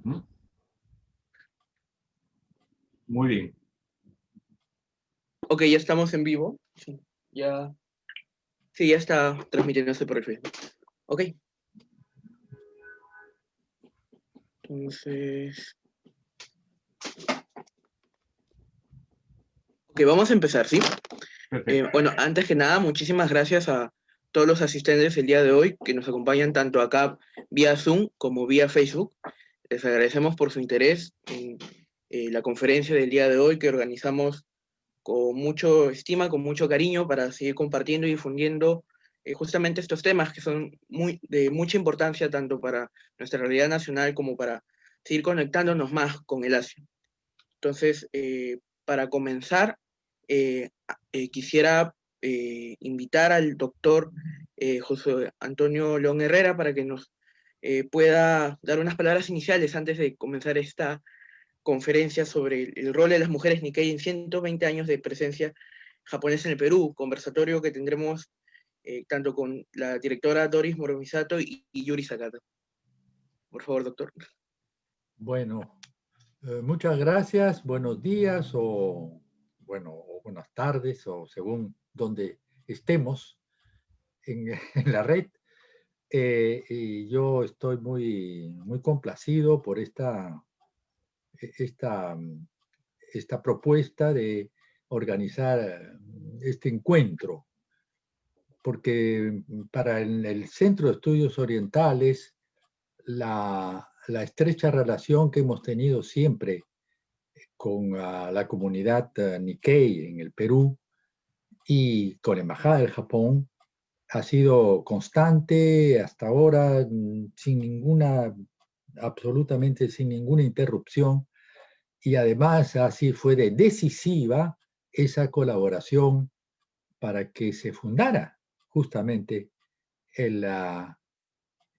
Ujú. Muy bien. Ok, ya estamos en vivo. Sí, ya está transmitiéndose por el Facebook. Ok. Entonces... Ok, vamos a empezar, ¿sí? Perfecto. Bueno, antes que nada, muchísimas gracias a todos los asistentes el día de hoy que nos acompañan tanto acá vía Zoom como vía Facebook. Les agradecemos por su interés en la conferencia del día de hoy que organizamos con mucho estima, con mucho cariño para seguir compartiendo y difundiendo justamente estos temas que son de mucha importancia tanto para nuestra realidad nacional como para seguir conectándonos más con el Asia. Entonces, para comenzar, quisiera invitar al doctor José Antonio León Herrera para que nos pueda dar unas palabras iniciales antes de comenzar esta conferencia sobre el rol de las mujeres Nikkei en 120 años de presencia japonesa en el Perú, conversatorio que tendremos tanto con la directora Doris Moromisato y Yuri Sakata. Por favor, doctor. Bueno, muchas gracias, buenos días o buenas tardes o según donde estemos en, en la red. Y yo estoy muy complacido por esta, esta, esta propuesta de organizar este encuentro, porque para el Centro de Estudios Orientales, la estrecha relación que hemos tenido siempre con la comunidad Nikkei en el Perú y con la Embajada del Japón ha sido constante hasta ahora, absolutamente sin ninguna interrupción, y además así fue de decisiva esa colaboración para que se fundara justamente el,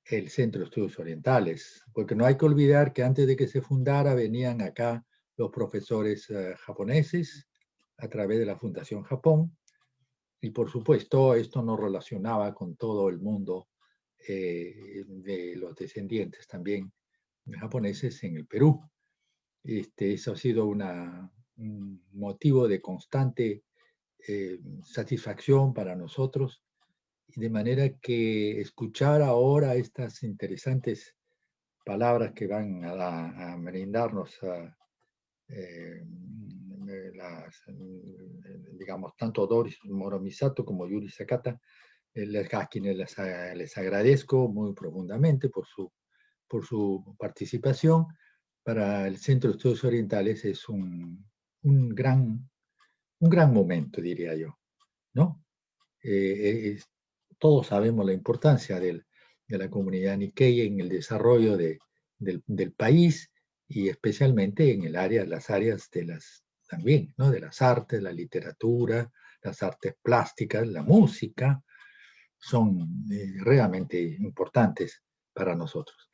el Centro de Estudios Orientales, porque no hay que olvidar que antes de que se fundara venían acá los profesores japoneses a través de la Fundación Japón, y por supuesto esto nos relacionaba con todo el mundo de los descendientes también japoneses en el Perú. Eso ha sido un motivo de constante satisfacción para nosotros, de manera que escuchar ahora estas interesantes palabras que van a brindarnos digamos, tanto Doris Moromisato como Yuri Sakata, a quienes les agradezco muy profundamente por su participación. Para el Centro de Estudios Orientales es un gran momento, diría yo, ¿no? Todos sabemos la importancia de la comunidad Nikkei en el desarrollo del país y especialmente en las áreas también, ¿no? De las artes, la literatura, las artes plásticas, la música, son realmente importantes para nosotros.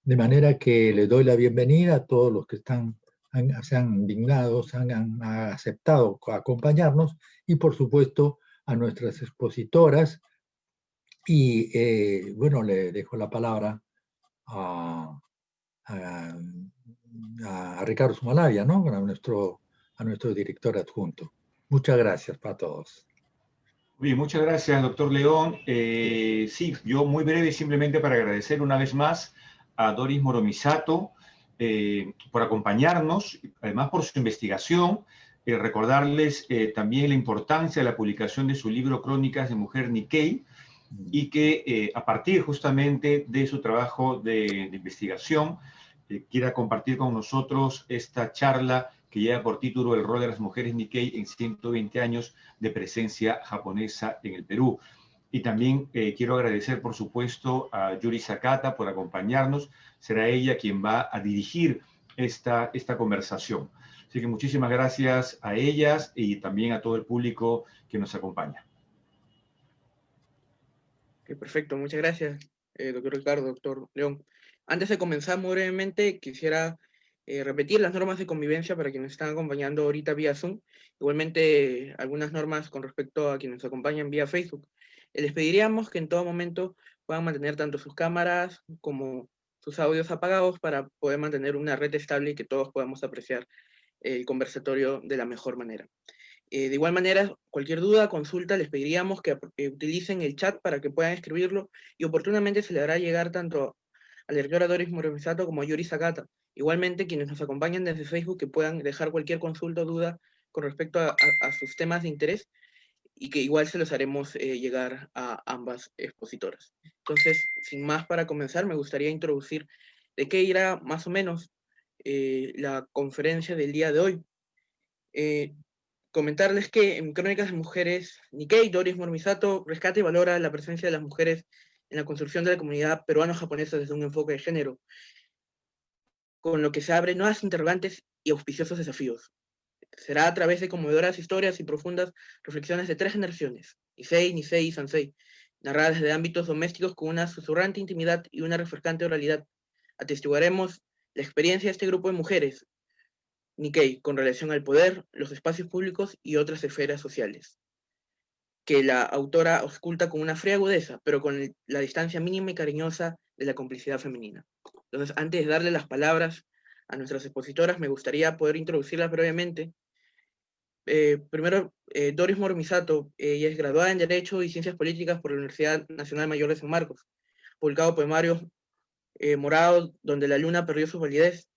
De manera que les doy la bienvenida a todos los que se han dignado, han aceptado acompañarnos y por supuesto a nuestras expositoras. Y bueno, le dejo la palabra a, Ricardo Sumalaya, ¿no? A nuestro director adjunto. Muchas gracias para todos. Bien, muchas gracias, doctor León. Sí, yo muy breve, simplemente para agradecer una vez más a Doris Moromisato por acompañarnos, además por su investigación, recordarles también la importancia de la publicación de su libro Crónicas de Mujer Nikkei, y que a partir justamente de su trabajo de investigación quiera compartir con nosotros esta charla que lleva por título El rol de las mujeres Nikkei en 120 años de presencia japonesa en el Perú. Y también quiero agradecer, por supuesto, a Yuri Sakata por acompañarnos. Será ella quien va a dirigir esta conversación. Así que muchísimas gracias a ellas y también a todo el público que nos acompaña. Okay, perfecto, muchas gracias, doctor Ricardo, doctor León. Antes de comenzar, muy brevemente, quisiera repetir las normas de convivencia para quienes están acompañando ahorita vía Zoom. Igualmente, algunas normas con respecto a quienes nos acompañan vía Facebook. Les pediríamos que en todo momento puedan mantener tanto sus cámaras como sus audios apagados para poder mantener una red estable y que todos podamos apreciar el conversatorio de la mejor manera. De igual manera, cualquier duda, consulta, les pediríamos que utilicen el chat para que puedan escribirlo y oportunamente se le hará llegar tanto a la directora Doris Moromisato como a Yuri Sakata. Igualmente, quienes nos acompañan desde Facebook que puedan dejar cualquier consulta o duda con respecto a sus temas de interés y que igual se los haremos llegar a ambas expositoras. Entonces, sin más para comenzar, me gustaría introducir de qué irá más o menos la conferencia del día de hoy. Comentarles que en Crónicas de Mujeres, Nikkei, Doris Moromisato rescata y valora la presencia de las mujeres en la construcción de la comunidad peruano-japonesa desde un enfoque de género, con lo que se abren nuevas interrogantes y auspiciosos desafíos. Será a través de conmovedoras historias y profundas reflexiones de 3 generaciones, Issei, Nisei y Sansei, narradas desde ámbitos domésticos con una susurrante intimidad y una refrescante oralidad. Atestiguaremos la experiencia de este grupo de mujeres, Nikkei, con relación al poder, los espacios públicos y otras esferas sociales, que la autora ausculta con una fría agudeza, pero con la distancia mínima y cariñosa de la complicidad femenina. Entonces, antes de darle las palabras a nuestras expositoras, me gustaría poder introducirlas brevemente. Primero, Doris Moromisato, ella es graduada en Derecho y Ciencias Políticas por la Universidad Nacional Mayor de San Marcos, publicado poemarios Morado, donde la luna perdió su validez,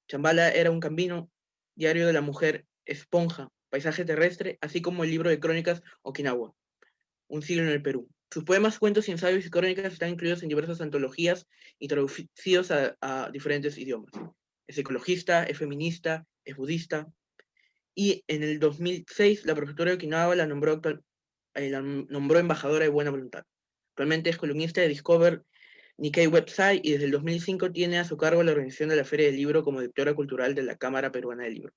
Chambala era un camino, Diario de la Mujer, Esponja, Paisaje Terrestre, así como el libro de crónicas Okinawa, Un siglo en el Perú. Sus poemas, cuentos, ensayos y crónicas están incluidos en diversas antologías y traducidos a diferentes idiomas. Es ecologista, es feminista, es budista, y en el 2006 la prefectura de Okinawa la nombró embajadora de buena voluntad. Actualmente es columnista de Discover Nikkei Website y desde el 2005 tiene a su cargo la organización de la Feria del Libro como directora cultural de la Cámara Peruana del Libro.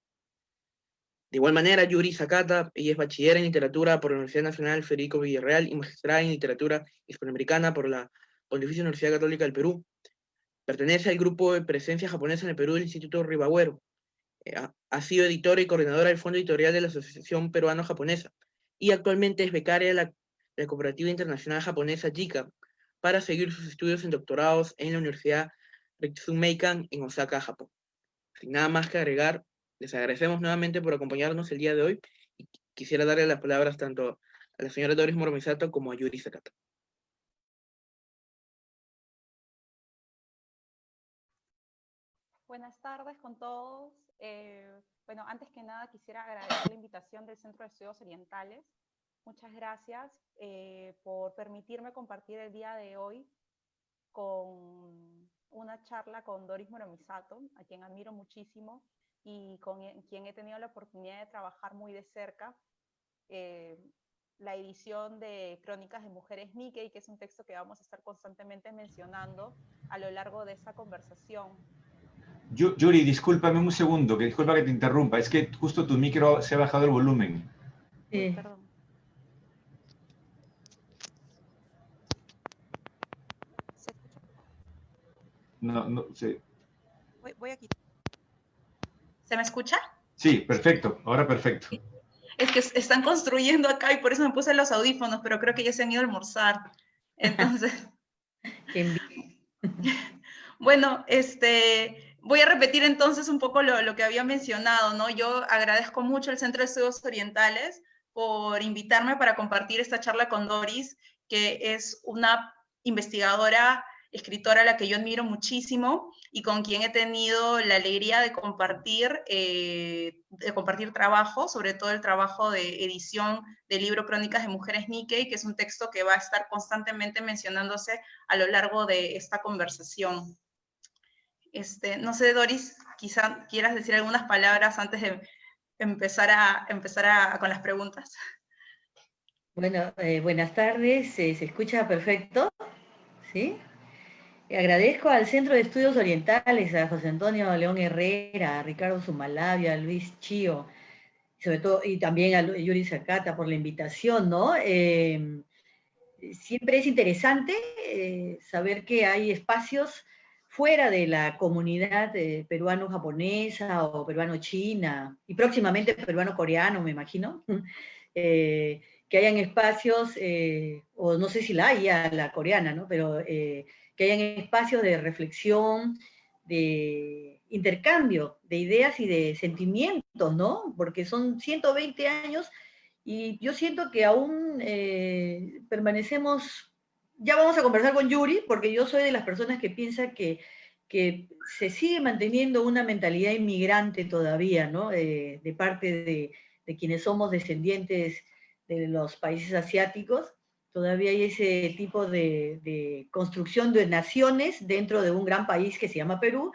De igual manera, Yuri Sakata, ella es bachiller en literatura por la Universidad Nacional Federico Villarreal y magistrada en literatura hispanoamericana por la Pontificia Universidad Católica del Perú. Pertenece al grupo de presencia japonesa en el Perú del Instituto Ribagüero. Ha sido editora y coordinadora del Fondo Editorial de la Asociación Peruano-Japonesa y actualmente es becaria de la Cooperativa Internacional Japonesa JICA para seguir sus estudios en doctorados en la Universidad Ritsumeikan en Osaka, Japón. Sin nada más que agregar, les agradecemos nuevamente por acompañarnos el día de hoy y quisiera darle las palabras tanto a la señora Doris Moromisato como a Yuri Sakata. Buenas tardes con todos. Bueno, antes que nada quisiera agradecer la invitación del Centro de Estudios Orientales. Muchas gracias por permitirme compartir el día de hoy con una charla con Doris Moromisato, a quien admiro muchísimo y con quien he tenido la oportunidad de trabajar muy de cerca. La edición de Crónicas de Mujeres Nikkei, que es un texto que vamos a estar constantemente mencionando a lo largo de esta conversación. Yuri, discúlpame un segundo, disculpa que te interrumpa, es que justo tu micro se ha bajado el volumen. Perdón. ¿Se escucha? No sé. Voy a quitar. ¿Se me escucha? Sí, perfecto, ahora perfecto. Es que están construyendo acá y por eso me puse los audífonos, pero creo que ya se han ido a almorzar. Entonces, bueno, voy a repetir entonces un poco lo que había mencionado, ¿no? Yo agradezco mucho al Centro de Estudios Orientales por invitarme para compartir esta charla con Doris, que es una investigadora, escritora a la que yo admiro muchísimo y con quien he tenido la alegría de compartir trabajo, sobre todo el trabajo de edición del libro Crónicas de Mujeres Nikkei, que es un texto que va a estar constantemente mencionándose a lo largo de esta conversación. No sé, Doris, quizá quieras decir algunas palabras antes de empezar con las preguntas. Bueno, buenas tardes, ¿se escucha perfecto? ¿Sí? Agradezco al Centro de Estudios Orientales, a José Antonio León Herrera, a Ricardo Zumalabia, a Luis Chío, sobre todo, y también a Yuri Sakata por la invitación, ¿no? Siempre es interesante saber que hay espacios fuera de la comunidad peruano-japonesa o peruano-china, y próximamente peruano-coreano, me imagino, que hayan espacios, o no sé si la hay ya la coreana, ¿no? Pero que hayan espacios de reflexión, de intercambio de ideas y de sentimientos, ¿no? Porque son 120 años y yo siento que aún permanecemos. Ya vamos a conversar con Yuri, porque yo soy de las personas que piensa que se sigue manteniendo una mentalidad inmigrante todavía, ¿no? De parte de quienes somos descendientes de los países asiáticos. Todavía hay ese tipo de construcción de naciones dentro de un gran país que se llama Perú,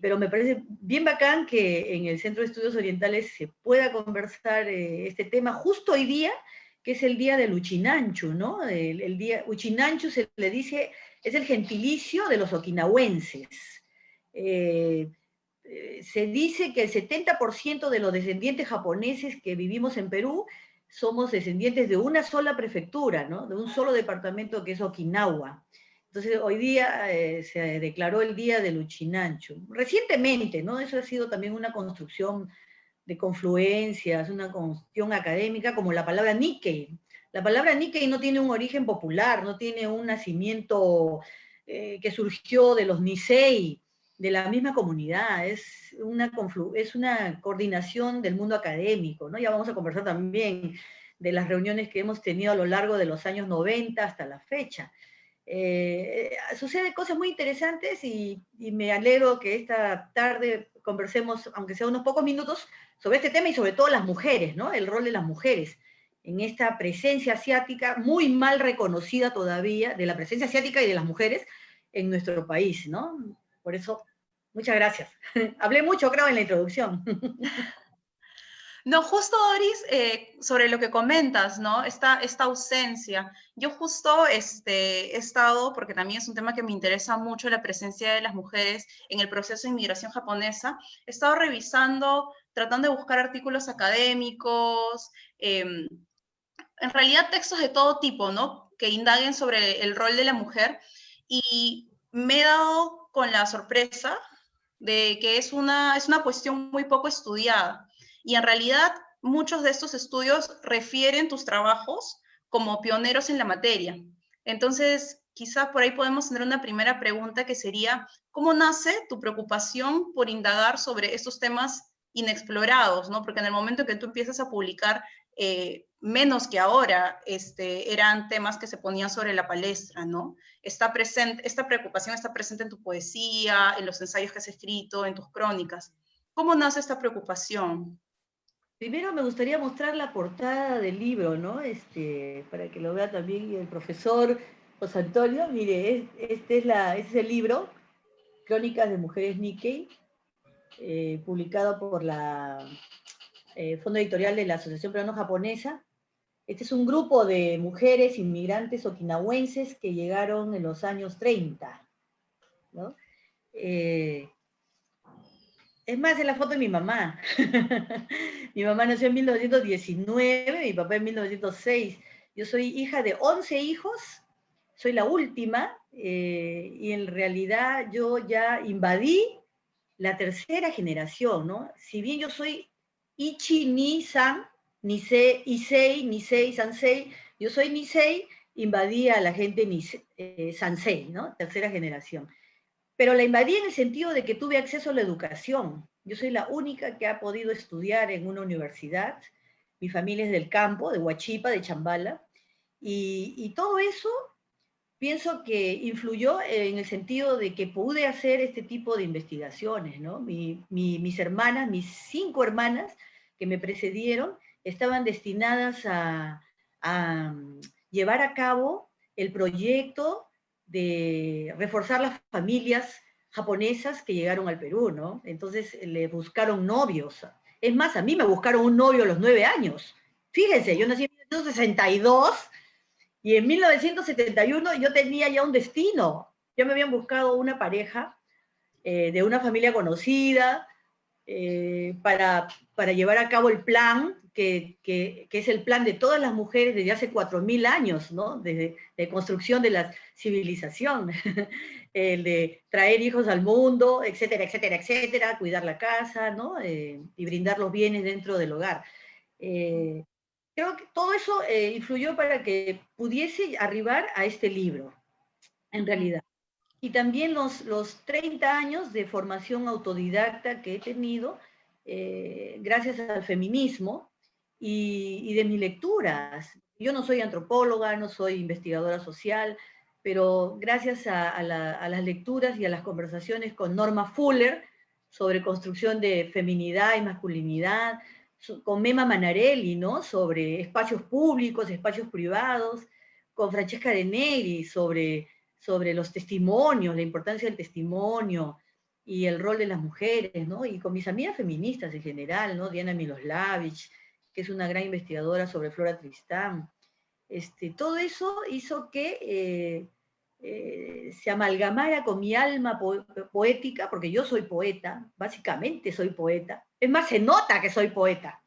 pero me parece bien bacán que en el Centro de Estudios Orientales se pueda conversar este tema justo hoy día, que es el día del Uchinanchu, ¿no? El día Uchinanchu se le dice, es el gentilicio de los okinawenses. Se dice que el 70% de los descendientes japoneses que vivimos en Perú somos descendientes de una sola prefectura, ¿no? De un solo departamento que es Okinawa. Entonces, hoy día se declaró el Día del Uchinanchu. Recientemente, ¿no? Eso ha sido también una construcción de confluencias, una construcción académica, como la palabra Nikkei. La palabra Nikkei no tiene un origen popular, no tiene un nacimiento que surgió de los Nisei, de la misma comunidad, es una coordinación del mundo académico, ¿no? Ya vamos a conversar también de las reuniones que hemos tenido a lo largo de los años 90 hasta la fecha. Suceden cosas muy interesantes y me alegro que esta tarde conversemos, aunque sea unos pocos minutos, sobre este tema y sobre todo las mujeres, ¿no? El rol de las mujeres en esta presencia asiática muy mal reconocida todavía, de la presencia asiática y de las mujeres en nuestro país, ¿no? Por eso, muchas gracias. Hablé mucho, creo, en la introducción. No, justo, Doris, sobre lo que comentas, ¿no? Esta ausencia. Yo justo he estado, porque también es un tema que me interesa mucho, la presencia de las mujeres en el proceso de inmigración japonesa, he estado revisando, tratando de buscar artículos académicos, en realidad textos de todo tipo, ¿no? Que indaguen sobre el rol de la mujer, y me he dado con la sorpresa de que es una cuestión muy poco estudiada. Y en realidad muchos de estos estudios refieren tus trabajos como pioneros en la materia. Entonces, quizás por ahí podemos tener una primera pregunta que sería, ¿cómo nace tu preocupación por indagar sobre estos temas inexplorados, ¿no? Porque en el momento que tú empiezas a publicar, menos que ahora, eran temas que se ponían sobre la palestra, ¿no? Esta preocupación está presente en tu poesía, en los ensayos que has escrito, en tus crónicas. ¿Cómo nace esta preocupación? Primero me gustaría mostrar la portada del libro, ¿no? Para que lo vea también el profesor José Antonio. Mire, este es el libro, Crónicas de Mujeres Nikkei, publicado por la Fondo Editorial de la Asociación Peruano-Japonesa. Este es un grupo de mujeres inmigrantes okinawenses que llegaron en los años 30, ¿no? Es más, es la foto de mi mamá. Mi mamá nació en 1919, mi papá en 1906. Yo soy hija de 11 hijos, soy la última, y en realidad yo ya invadí la tercera generación, ¿no? Si bien yo soy Ichi, Ni, San, Nisei, Issei, Nisei, Sansei, yo soy Nisei, invadí a la gente Sansei, ¿no? Tercera generación. Pero la invadí en el sentido de que tuve acceso a la educación. Yo soy la única que ha podido estudiar en una universidad. Mi familia es del campo, de Huachipa, de Chambala. Y todo eso pienso que influyó en el sentido de que pude hacer este tipo de investigaciones, ¿no? Mis hermanas, mis 5 hermanas que me precedieron, estaban destinadas a llevar a cabo el proyecto de reforzar las familias japonesas que llegaron al Perú, ¿no? Entonces le buscaron novios. Es más, a mí me buscaron un novio a los 9 años. Fíjense, yo nací en 1962 y en 1971 yo tenía ya un destino. Ya me habían buscado una pareja de una familia conocida para llevar a cabo el plan que es el plan de todas las mujeres desde hace 4.000 años, ¿no? De construcción de la civilización, el de traer hijos al mundo, etcétera, etcétera, etcétera, cuidar la casa, ¿no? Y brindar los bienes dentro del hogar. Creo que todo eso influyó para que pudiese arribar a este libro, en realidad. y también los 30 años de formación autodidacta que he tenido gracias al feminismo y de mis lecturas. Yo no soy antropóloga, no soy investigadora social, pero gracias a las lecturas y a las conversaciones con Norma Fuller sobre construcción de feminidad y masculinidad, con Mema Manarelli, ¿no? Sobre espacios públicos, espacios privados, con Francesca De Negri sobre los testimonios, la importancia del testimonio y el rol de las mujeres, ¿no? Y con mis amigas feministas en general, ¿no? Diana Miloslavich, que es una gran investigadora sobre Flora Tristán. Todo eso hizo que se amalgamara con mi alma poética, porque yo soy poeta, básicamente soy poeta. Es más, se nota que soy poeta.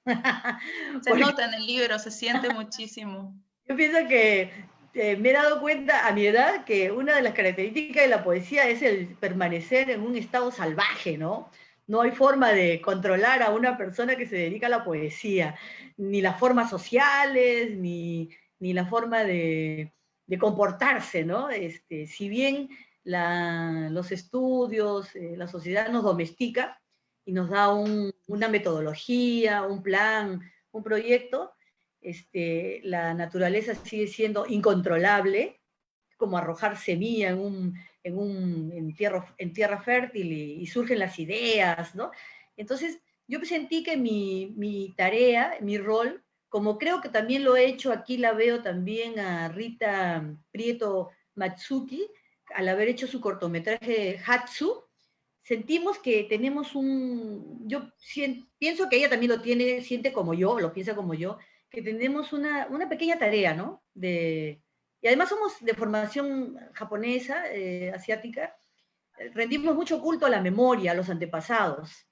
Se nota en el libro, se siente muchísimo. Yo pienso que me he dado cuenta a mi edad que una de las características de la poesía es el permanecer en un estado salvaje, ¿no? No hay forma de controlar a una persona que se dedica a la poesía, ni las formas sociales, ni la forma de comportarse, ¿no? Si bien los estudios, la sociedad nos domestica y nos da una metodología, un plan, un proyecto, la naturaleza sigue siendo incontrolable, como arrojar semilla en tierra fértil y surgen las ideas, ¿no? Entonces, yo sentí que mi tarea, mi rol, como creo que también lo he hecho, aquí la veo también a Rita Prieto Matsuki, al haber hecho su cortometraje Hatsu, sentimos que tenemos yo pienso que ella también lo tiene, siente como yo, lo piensa como yo, que tenemos una pequeña tarea, ¿no? Y además somos de formación japonesa, asiática, rendimos mucho culto a la memoria, a los antepasados.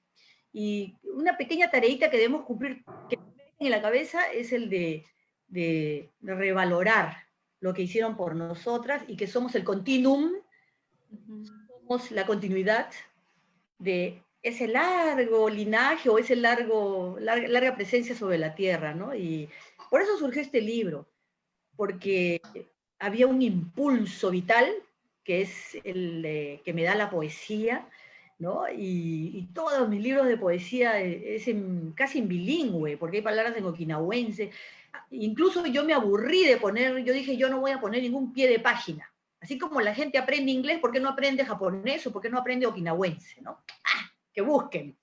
Y una pequeña tareita que debemos cumplir, que en la cabeza, es el de revalorar lo que hicieron por nosotras y que somos el continuum, somos la continuidad de ese largo linaje o esa larga presencia sobre la tierra, ¿no? Y por eso surgió este libro, porque había un impulso vital, que es el que me da la poesía, ¿no? Y todos mis libros de poesía es casi en bilingüe, porque hay palabras en okinawense. Incluso yo me aburrí de yo dije, yo no voy a poner ningún pie de página. Así como la gente aprende inglés, ¿por qué no aprende japonés o por qué no aprende okinawense, ¿no? Que busquen,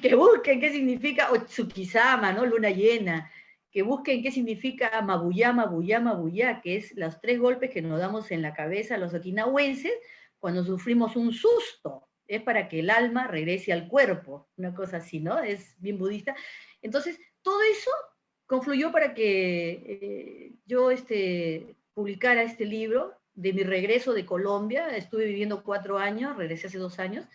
que busquen qué significa Otsukisama, ¿no? Luna llena, que busquen qué significa Mabuya, Mabuya, Mabuya, que es los 3 golpes que nos damos en la cabeza los okinawenses cuando sufrimos un susto. Es para que el alma regrese al cuerpo, una cosa así, ¿no? Es bien budista. Entonces, todo eso confluyó para que yo publicara este libro de mi regreso de Colombia. Estuve viviendo 4 años, regresé hace 2 años,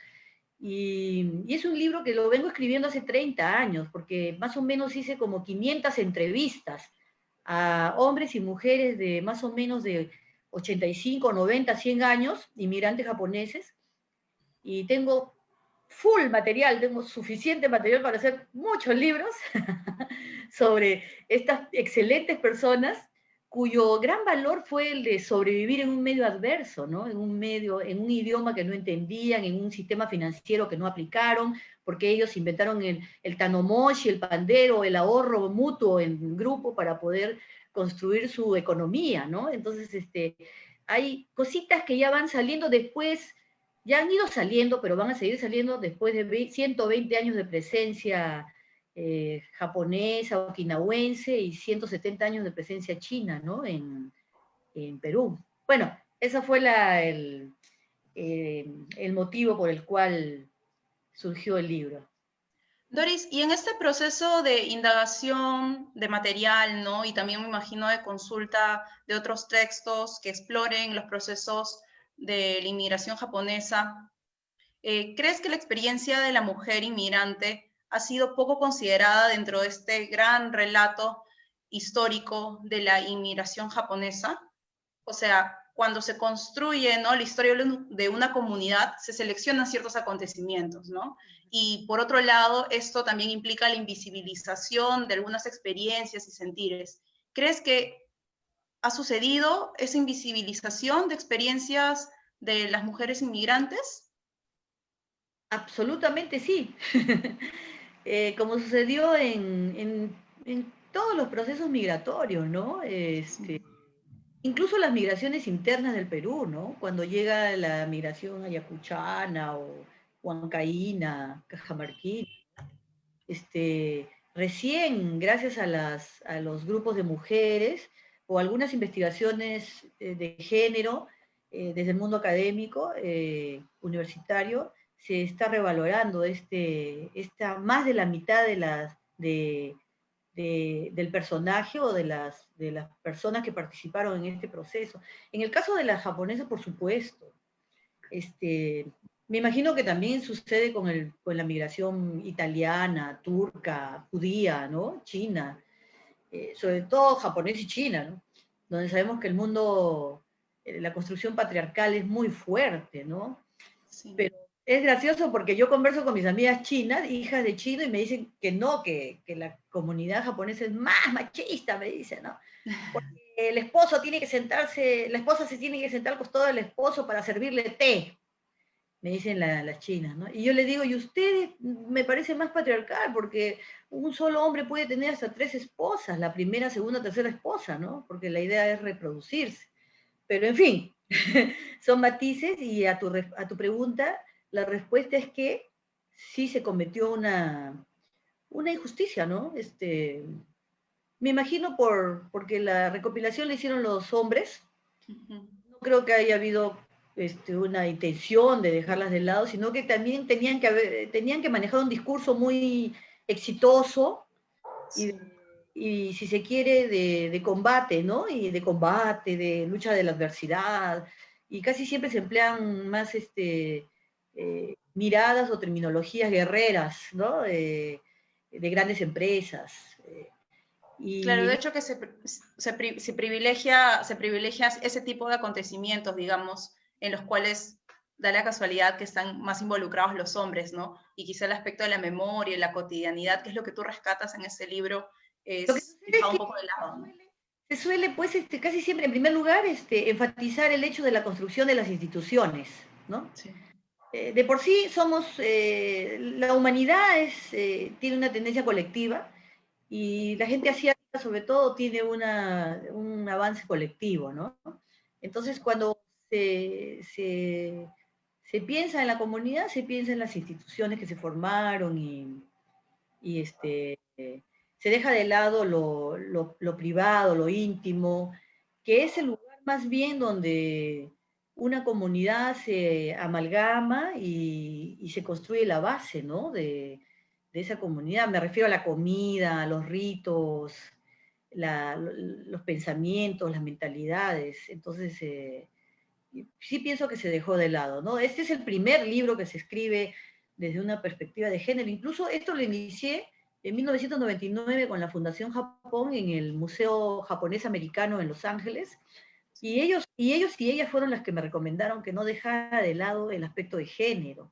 y es un libro que lo vengo escribiendo hace 30 años, porque más o menos hice como 500 entrevistas a hombres y mujeres de más o menos de 85, 90, 100 años, inmigrantes japoneses, y tengo full material, tengo suficiente material para hacer muchos libros sobre estas excelentes personas cuyo gran valor fue el de sobrevivir en un medio adverso, ¿no? En un idioma que no entendían, en un sistema financiero que no aplicaron, porque ellos inventaron el tanomoshi, el pandero, el ahorro mutuo en grupo para poder construir su economía, ¿no? Entonces, hay cositas que ya van saliendo después, ya han ido saliendo, pero van a seguir saliendo después de 120 años de presencia japonesa, okinawense, y 170 años de presencia china, ¿no? En Perú. Bueno, ese fue el motivo por el cual surgió el libro. Doris, y en este proceso de indagación de material, ¿no? Y también me imagino de consulta de otros textos que exploren los procesos de la inmigración japonesa, ¿crees que la experiencia de la mujer inmigrante ha sido poco considerada dentro de este gran relato histórico de la inmigración japonesa? O sea, cuando se construye, ¿no?, la historia de una comunidad, se seleccionan ciertos acontecimientos, ¿no? Y por otro lado, esto también implica la invisibilización de algunas experiencias y sentires. ¿Crees que ha sucedido esa invisibilización de experiencias de las mujeres inmigrantes? Absolutamente sí. Como sucedió en todos los procesos migratorios, ¿no? Incluso las migraciones internas del Perú, ¿no? Cuando llega la migración ayacuchana o huancaína, cajamarquina, recién, gracias a los grupos de mujeres o algunas investigaciones de género desde el mundo académico, universitario, se está revalorando más de la mitad del personaje o de las personas que participaron en este proceso. En el caso de las japonesas, por supuesto. Me imagino que también sucede con la migración italiana, turca, judía, ¿no? China, sobre todo japonés y china, ¿no? Donde sabemos que el mundo, la construcción patriarcal es muy fuerte, ¿no? Sí. Pero es gracioso porque yo converso con mis amigas chinas, hijas de chino, y me dicen que no, que la comunidad japonesa es más machista, me dicen, ¿no? Porque el esposo tiene que sentarse, la esposa se tiene que sentar al costado del esposo para servirle té, me dicen las chinas, ¿no? Y yo le digo, y ustedes me parece más patriarcal, porque un solo hombre puede tener hasta 3 esposas, la primera, segunda, tercera esposa, ¿no? Porque la idea es reproducirse. Pero en fin, son matices, y a tu pregunta, la respuesta es que sí se cometió una injusticia, ¿no? Me imagino porque la recopilación la hicieron los hombres. No creo que haya habido una intención de dejarlas de lado, sino que también tenían que manejar un discurso muy exitoso y si se quiere, de combate, ¿no? Y de combate, de lucha de la adversidad, y casi siempre se emplean más miradas o terminologías guerreras, ¿no? De grandes empresas. Claro, de Y hecho que se privilegia ese tipo de acontecimientos, digamos, en los cuales da la casualidad que están más involucrados los hombres, ¿no? Y quizá el aspecto de la memoria, la cotidianidad, que es lo que tú rescatas en ese libro, lo que es sucede es dejado un que poco de lado, ¿no? se suele, pues, casi siempre, en primer lugar, enfatizar el hecho de la construcción de las instituciones, ¿no? Sí. De por sí somos, la humanidad tiene una tendencia colectiva, y la gente asiática sobre todo tiene un avance colectivo, ¿no? Entonces cuando se piensa en la comunidad, se piensa en las instituciones que se formaron, y se deja de lado lo privado, lo íntimo, que es el lugar más bien donde una comunidad se amalgama y se construye la base, ¿no? De esa comunidad. Me refiero a la comida, a los ritos, los pensamientos, las mentalidades. Entonces, sí pienso que se dejó de lado, ¿no? Este es el primer libro que se escribe desde una perspectiva de género. Incluso esto lo inicié en 1999 con la Fundación Japón en el Museo Japonés Americano en Los Ángeles, y ellos y ellas fueron las que me recomendaron que no dejara de lado el aspecto de género,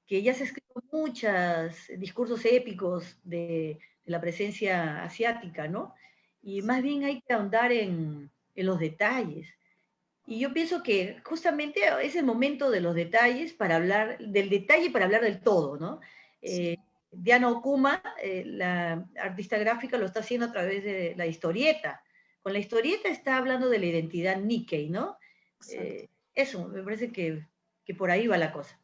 que ya se escriben muchos discursos épicos de la presencia asiática, ¿no? Y más bien hay que ahondar en los detalles. Y yo pienso que justamente es el momento de los detalles para hablar del detalle, para hablar del todo, ¿no? Diana Okuma, la artista gráfica, lo está haciendo a través de la historieta. Con la historieta está hablando de la identidad Nikkei, ¿no? Eso, me parece que por ahí va la cosa.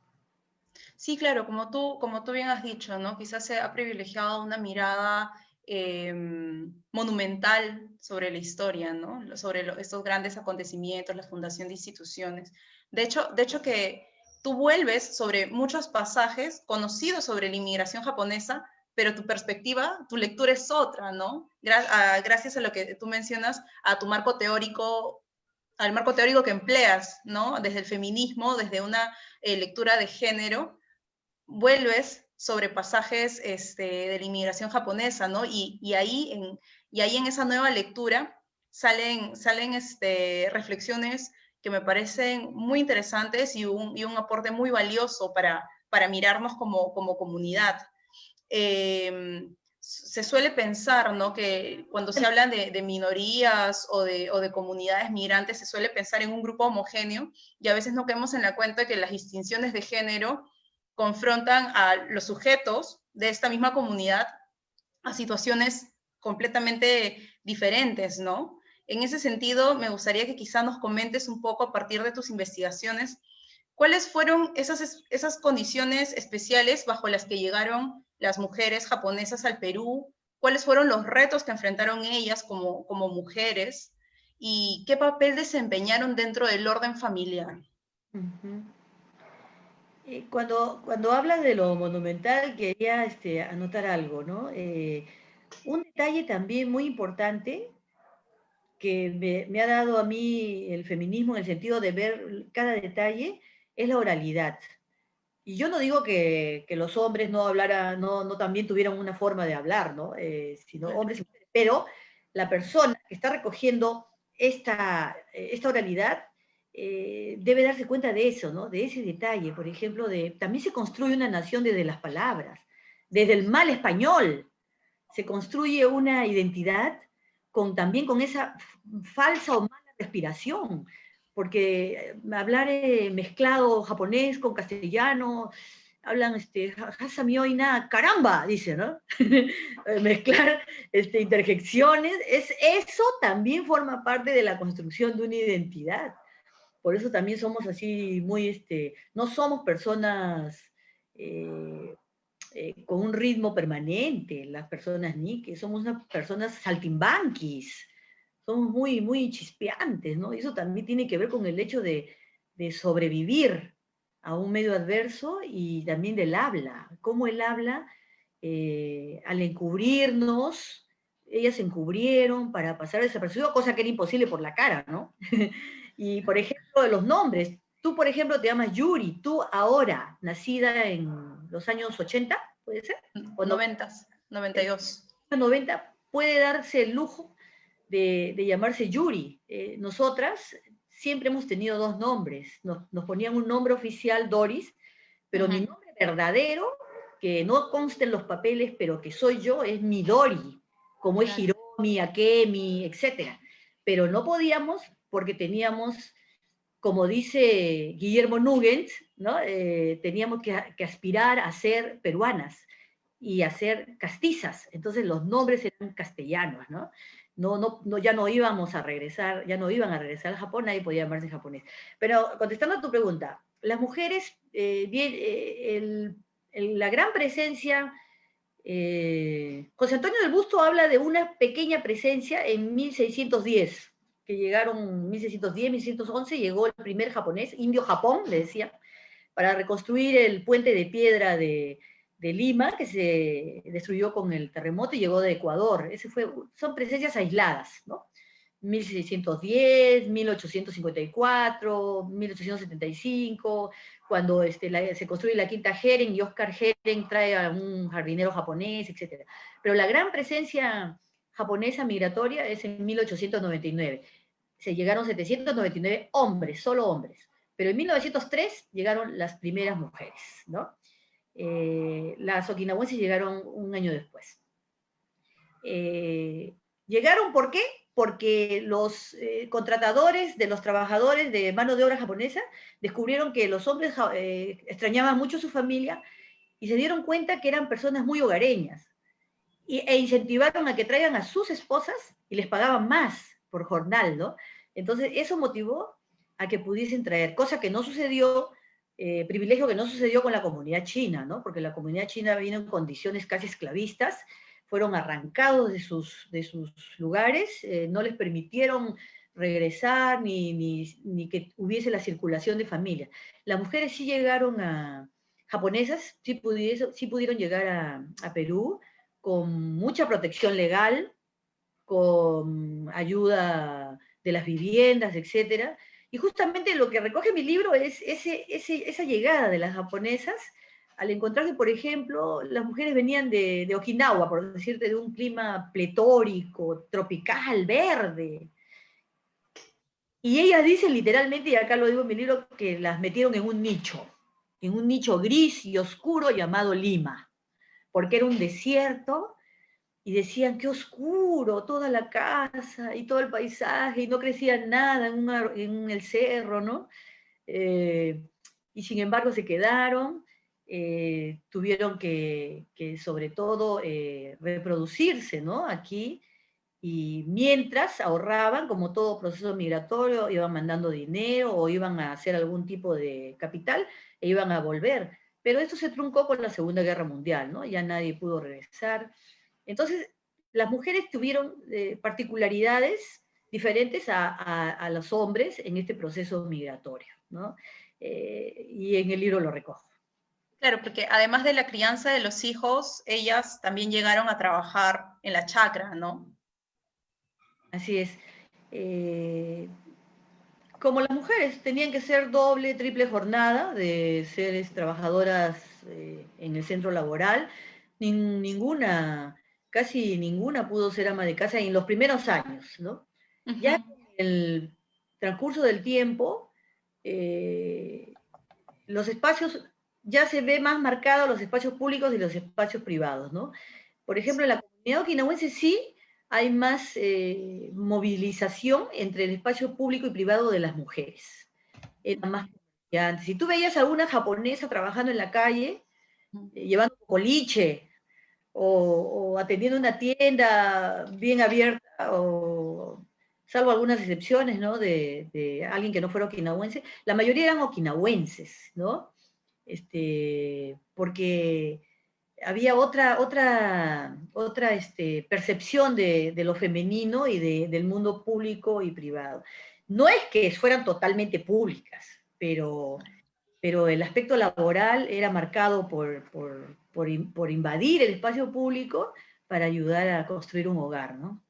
Sí, claro, como tú bien has dicho, ¿no? Quizás se ha privilegiado una mirada monumental sobre la historia, ¿no? Sobre estos grandes acontecimientos, la fundación de instituciones. De hecho que tú vuelves sobre muchos pasajes conocidos sobre la inmigración japonesa, pero tu perspectiva, tu lectura es otra, ¿no? Gracias a lo que tú mencionas, a tu marco teórico, al marco teórico que empleas, ¿no? Desde el feminismo, desde una lectura de género, vuelves sobre pasajes de la inmigración japonesa, ¿no? Y ahí en esa nueva lectura salen reflexiones que me parecen muy interesantes y un aporte muy valioso para mirarnos como comunidad. se suele pensar, ¿no? Que cuando se hablan de minorías o de comunidades migrantes, se suele pensar en un grupo homogéneo, y a veces no caemos en la cuenta que las distinciones de género confrontan a los sujetos de esta misma comunidad a situaciones completamente diferentes, ¿no? En ese sentido, me gustaría que quizá nos comentes un poco a partir de tus investigaciones, ¿cuáles fueron esas condiciones especiales bajo las que llegaron las mujeres japonesas al Perú? ¿Cuáles fueron los retos que enfrentaron ellas como mujeres? ¿Y qué papel desempeñaron dentro del orden familiar? Cuando hablas de lo monumental, quería anotar algo, ¿no? Un detalle también muy importante que me ha dado a mí el feminismo en el sentido de ver cada detalle es la oralidad. Y yo no digo que los hombres no hablaran, no también tuvieran una forma de hablar, ¿no? Sino hombres y mujeres. Pero la persona que está recogiendo esta oralidad debe darse cuenta de eso, ¿no? De ese detalle, por ejemplo, también se construye una nación desde las palabras, desde el mal español, se construye una identidad también con esa falsa o mala respiración, porque hablar mezclado japonés con castellano, hablan Hasamioina, caramba, dice, ¿no? Mezclar interjecciones, eso también forma parte de la construcción de una identidad. Por eso también somos así muy, no somos personas con un ritmo permanente, las personas Nike, somos unas personas saltimbanquis, somos muy, muy chispeantes, ¿no? Y eso también tiene que ver con el hecho de sobrevivir a un medio adverso y también del habla, cómo el habla, al encubrirnos, ellas se encubrieron para pasar desapercibido, cosa que era imposible por la cara, ¿no? Y, por ejemplo, de los nombres, tú, por ejemplo, te llamas Yuri, tú ahora, nacida en los años 80, ¿puede ser? O 90, 92. 90, puede darse el lujo de llamarse Yuri. Nosotras siempre hemos tenido dos nombres. Nos ponían un nombre oficial, Doris, pero mi nombre verdadero, que no consta en los papeles, pero que soy yo, es Midori, como es Hiromi, Akemi, etc. Pero no podíamos porque teníamos, como dice Guillermo Nugent, ¿no? Teníamos que aspirar a ser peruanas y a ser castizas. Entonces los nombres eran castellanos, ¿no? Ya no íbamos a regresar, ya no iban a regresar al Japón, nadie podía llamarse japonés. Pero contestando a tu pregunta, las mujeres, la gran presencia, José Antonio del Busto habla de una pequeña presencia en 1610, que llegaron 1610, 1611, llegó el primer japonés, Indio-Japón, le decía, para reconstruir el puente de piedra de Lima, que se destruyó con el terremoto y llegó de Ecuador. Son presencias aisladas, ¿no? 1610, 1854, 1875, cuando se construye la Quinta Heren y Oscar Heren trae a un jardinero japonés, etc. Pero la gran presencia japonesa migratoria es en 1899. Se llegaron 799 hombres, solo hombres. Pero en 1903 llegaron las primeras mujeres, ¿no? Las okinawenses llegaron un año después. ¿Llegaron por qué? Porque los contratadores de los trabajadores de mano de obra japonesa descubrieron que los hombres extrañaban mucho a su familia y se dieron cuenta que eran personas muy hogareñas e incentivaron a que traigan a sus esposas y les pagaban más por jornal, ¿no? Entonces eso motivó a que pudiesen traer, cosa que no sucedió, privilegio que no sucedió con la comunidad china, ¿no? Porque la comunidad china vino en condiciones casi esclavistas, fueron arrancados de sus lugares, no les permitieron regresar ni que hubiese la circulación de familia. Las mujeres sí llegaron japonesas, sí pudieron llegar a Perú con mucha protección legal, con ayuda de las viviendas, etc. Y justamente lo que recoge mi libro es esa llegada de las japonesas, al encontrar que, por ejemplo, las mujeres venían de Okinawa, por decirte, de un clima pletórico, tropical, verde. Y ellas dicen literalmente, y acá lo digo en mi libro, que las metieron en un nicho gris y oscuro llamado Lima, porque era un desierto y decían, qué oscuro, toda la casa y todo el paisaje, y no crecía nada en el cerro, ¿no? Y sin embargo se quedaron, tuvieron que sobre todo reproducirse, ¿no? Aquí, y mientras ahorraban, como todo proceso migratorio, iban mandando dinero o iban a hacer algún tipo de capital e iban a volver. Pero esto se truncó con la Segunda Guerra Mundial, ¿no? Ya nadie pudo regresar. Entonces, las mujeres tuvieron particularidades diferentes a los hombres en este proceso migratorio, ¿no? Y en el libro lo recojo. Claro, porque además de la crianza de los hijos, ellas también llegaron a trabajar en la chacra, ¿no? Así es. Como las mujeres tenían que ser doble, triple jornada de ser trabajadoras en el centro laboral, casi ninguna pudo ser ama de casa en los primeros años, ¿no? Uh-huh. Ya en el transcurso del tiempo, los espacios, ya se ve más marcados los espacios públicos y los espacios privados, ¿no? Por ejemplo, en la comunidad okinawense sí hay más movilización entre el espacio público y privado de las mujeres. Era más que antes. Si tú veías a alguna japonesa trabajando en la calle, llevando coliche, o atendiendo una tienda bien abierta, o salvo algunas excepciones, ¿no? De alguien que no fuera okinawense, la mayoría eran okinawenses, ¿no? Porque había otra percepción de lo femenino y del mundo público y privado. No es que fueran totalmente públicas, pero el aspecto laboral era marcado por invadir el espacio público para ayudar a construir un hogar, ¿no?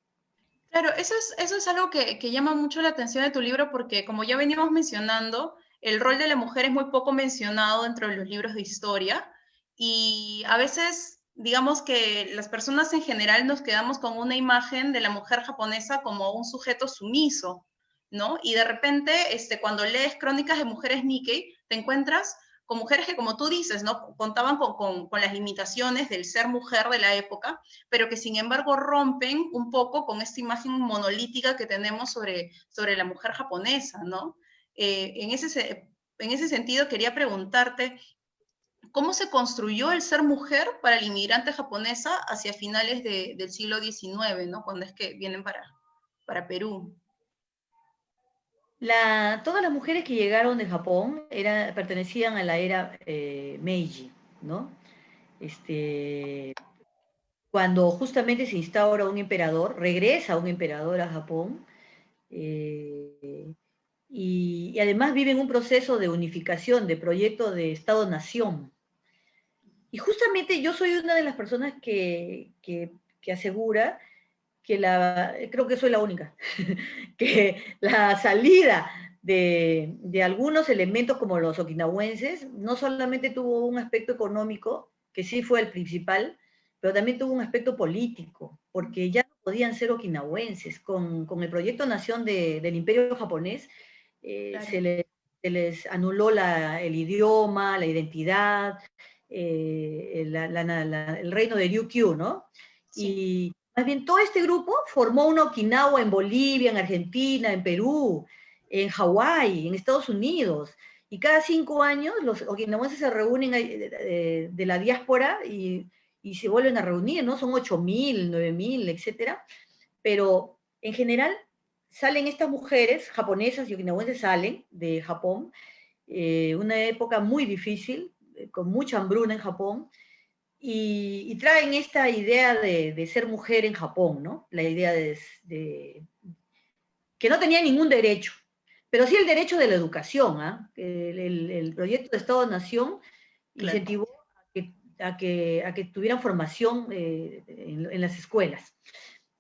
Claro, eso es algo que llama mucho la atención de tu libro porque, como ya veníamos mencionando, el rol de la mujer es muy poco mencionado dentro de los libros de historia y a veces, digamos que las personas en general nos quedamos con una imagen de la mujer japonesa como un sujeto sumiso, ¿no? Y de repente, cuando lees crónicas de mujeres Nikkei, te encuentras con mujeres que, como tú dices, ¿no? Contaban con las limitaciones del ser mujer de la época, pero que sin embargo rompen un poco con esta imagen monolítica que tenemos sobre la mujer japonesa, ¿no? En ese sentido, quería preguntarte, ¿cómo se construyó el ser mujer para la inmigrante japonesa hacia finales del siglo XIX, ¿no? Cuando es que vienen para Perú? Todas las mujeres que llegaron de Japón pertenecían a la era Meiji, ¿no? Cuando justamente se instaura un emperador, regresa un emperador a Japón, y además viven un proceso de unificación, de proyecto de Estado-Nación. Y justamente yo soy una de las personas que asegura que creo que soy la única, que la salida de algunos elementos como los okinawenses no solamente tuvo un aspecto económico, que sí fue el principal, pero también tuvo un aspecto político, porque ya no podían ser okinawenses. Con el proyecto Nación del Imperio Japonés, claro, se les anuló el idioma, la identidad, el reino de Ryukyu, ¿no? Sí. Y más bien todo este grupo formó una Okinawa en Bolivia, en Argentina, en Perú, en Hawái, en Estados Unidos. Y cada 5 años los okinawenses se reúnen de la diáspora y se vuelven a reunir, ¿no? Son 8.000, 9.000, etcétera. Pero en general salen estas mujeres japonesas y okinawenses, salen de Japón, una época muy difícil, con mucha hambruna en Japón, y traen esta idea de ser mujer en Japón, ¿no? La idea de que no tenía ningún derecho, pero sí el derecho de la educación, ¿eh? El proyecto de Estado-Nación incentivó a que tuvieran formación en las escuelas.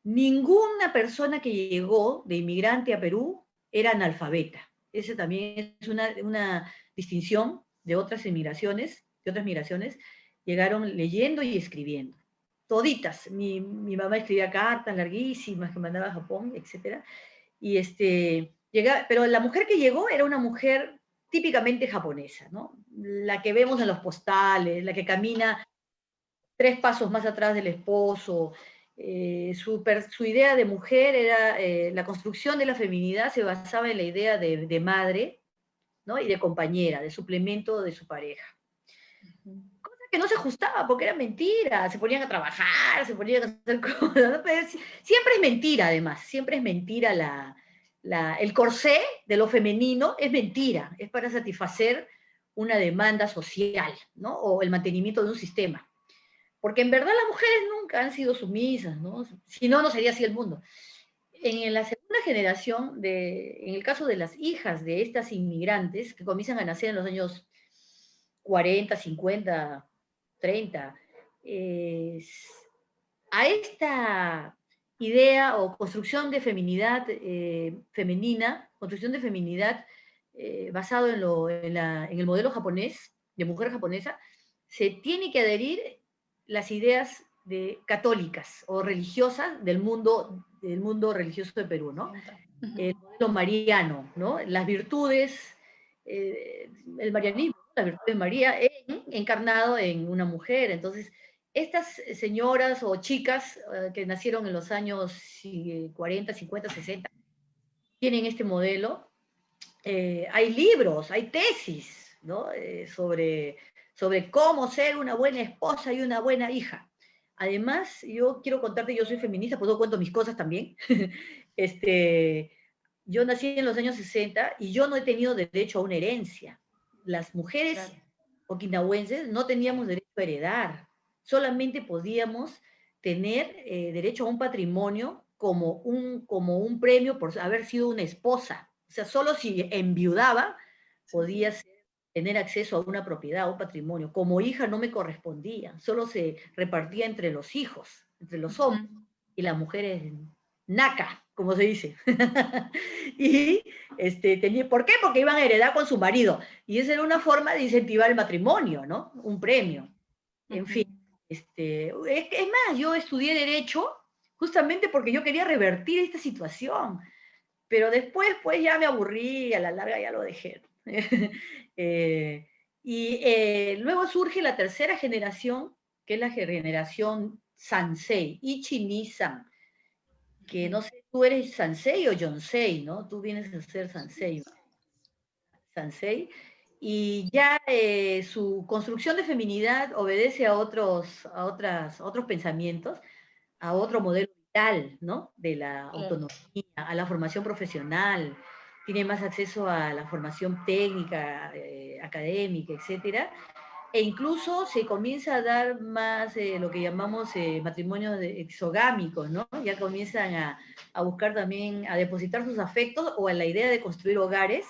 Ninguna persona que llegó de inmigrante a Perú era analfabeta. Esa también es una distinción de otras migraciones, llegaron leyendo y escribiendo. Toditas. Mi mamá escribía cartas larguísimas que mandaba a Japón, etc. Pero la mujer que llegó era una mujer típicamente japonesa, ¿no? La que vemos en los postales, la que camina 3 pasos más atrás del esposo, Su idea de mujer era, la construcción de la feminidad se basaba en la idea de madre, ¿no? Y de compañera, de suplemento de su pareja. Cosa que no se ajustaba porque era mentira, se ponían a trabajar, se ponían a hacer cosas, ¿no? Pero siempre es mentira además, siempre es mentira el corsé de lo femenino es mentira, es para satisfacer una demanda social, ¿no? O el mantenimiento de un sistema. Porque en verdad las mujeres nunca han sido sumisas, ¿no? Si no, no sería así el mundo. En la segunda generación, en el caso de las hijas de estas inmigrantes, que comienzan a nacer en los años 40, 50, 30, a esta idea o construcción de feminidad femenina, construcción de feminidad basado en el modelo japonés, de mujer japonesa, se tiene que adherir las ideas católicas o religiosas del mundo religioso de Perú, ¿no? El modelo mariano, ¿no? Las virtudes, el marianismo, la virtud de María encarnado en una mujer. Entonces, estas señoras o chicas que nacieron en los años 40, 50, 60, tienen este modelo. Hay libros, hay tesis, ¿no? sobre cómo ser una buena esposa y una buena hija. Además, yo quiero contarte, yo soy feminista, por eso cuento mis cosas también. Yo nací en los años 60 y yo no he tenido derecho a una herencia. Las mujeres okinawenses no teníamos derecho a heredar, solamente podíamos tener derecho a un patrimonio como un premio por haber sido una esposa. O sea, solo si enviudaba podía tener acceso a una propiedad, a un patrimonio. Como hija no me correspondía, solo se repartía entre los hijos, entre los hombres, y las mujeres naca, como se dice. Y ¿por qué? Porque iban a heredar con su marido. Y esa era una forma de incentivar el matrimonio, ¿no? Un premio. En fin. Es más, yo estudié Derecho justamente porque yo quería revertir esta situación. Pero después, pues ya me aburrí, a la larga ya lo dejé. Luego surge la tercera generación, que es la generación Sansei, Ichi-ni-san, que no sé, tú eres Sansei o Yonsei, ¿no? Tú vienes a ser Sansei. Sansei. Y ya su construcción de feminidad obedece a otros pensamientos, a otro modelo vital, ¿no? De la autonomía, a la formación profesional, tiene más acceso a la formación técnica, académica, etcétera, e incluso se comienza a dar más lo que llamamos matrimonios exogámicos, ¿no? Ya comienzan a buscar también, a depositar sus afectos o a la idea de construir hogares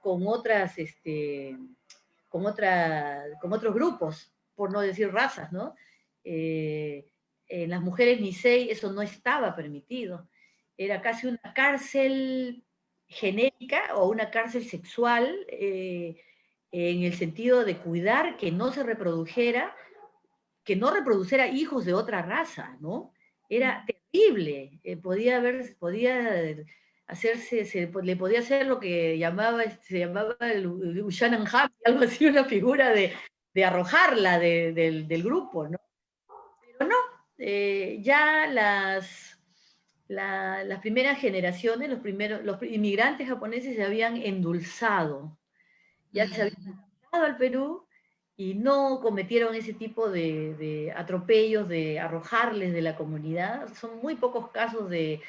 con otros grupos, por no decir razas, ¿no? En las mujeres Nisei eso no estaba permitido. Era casi una cárcel genérica o una cárcel sexual en el sentido de cuidar que no se reprodujera, que no reproduciera hijos de otra raza, ¿no? Era terrible. Le podía hacer lo que se llamaba el Ushanan Ham, algo así, una figura de arrojarla del grupo, ¿no? Pero no, ya las primeras generaciones, los inmigrantes japoneses se habían endulzado, ya se habían adaptado al Perú y no cometieron ese tipo de atropellos, de arrojarles de la comunidad. Son muy pocos casos de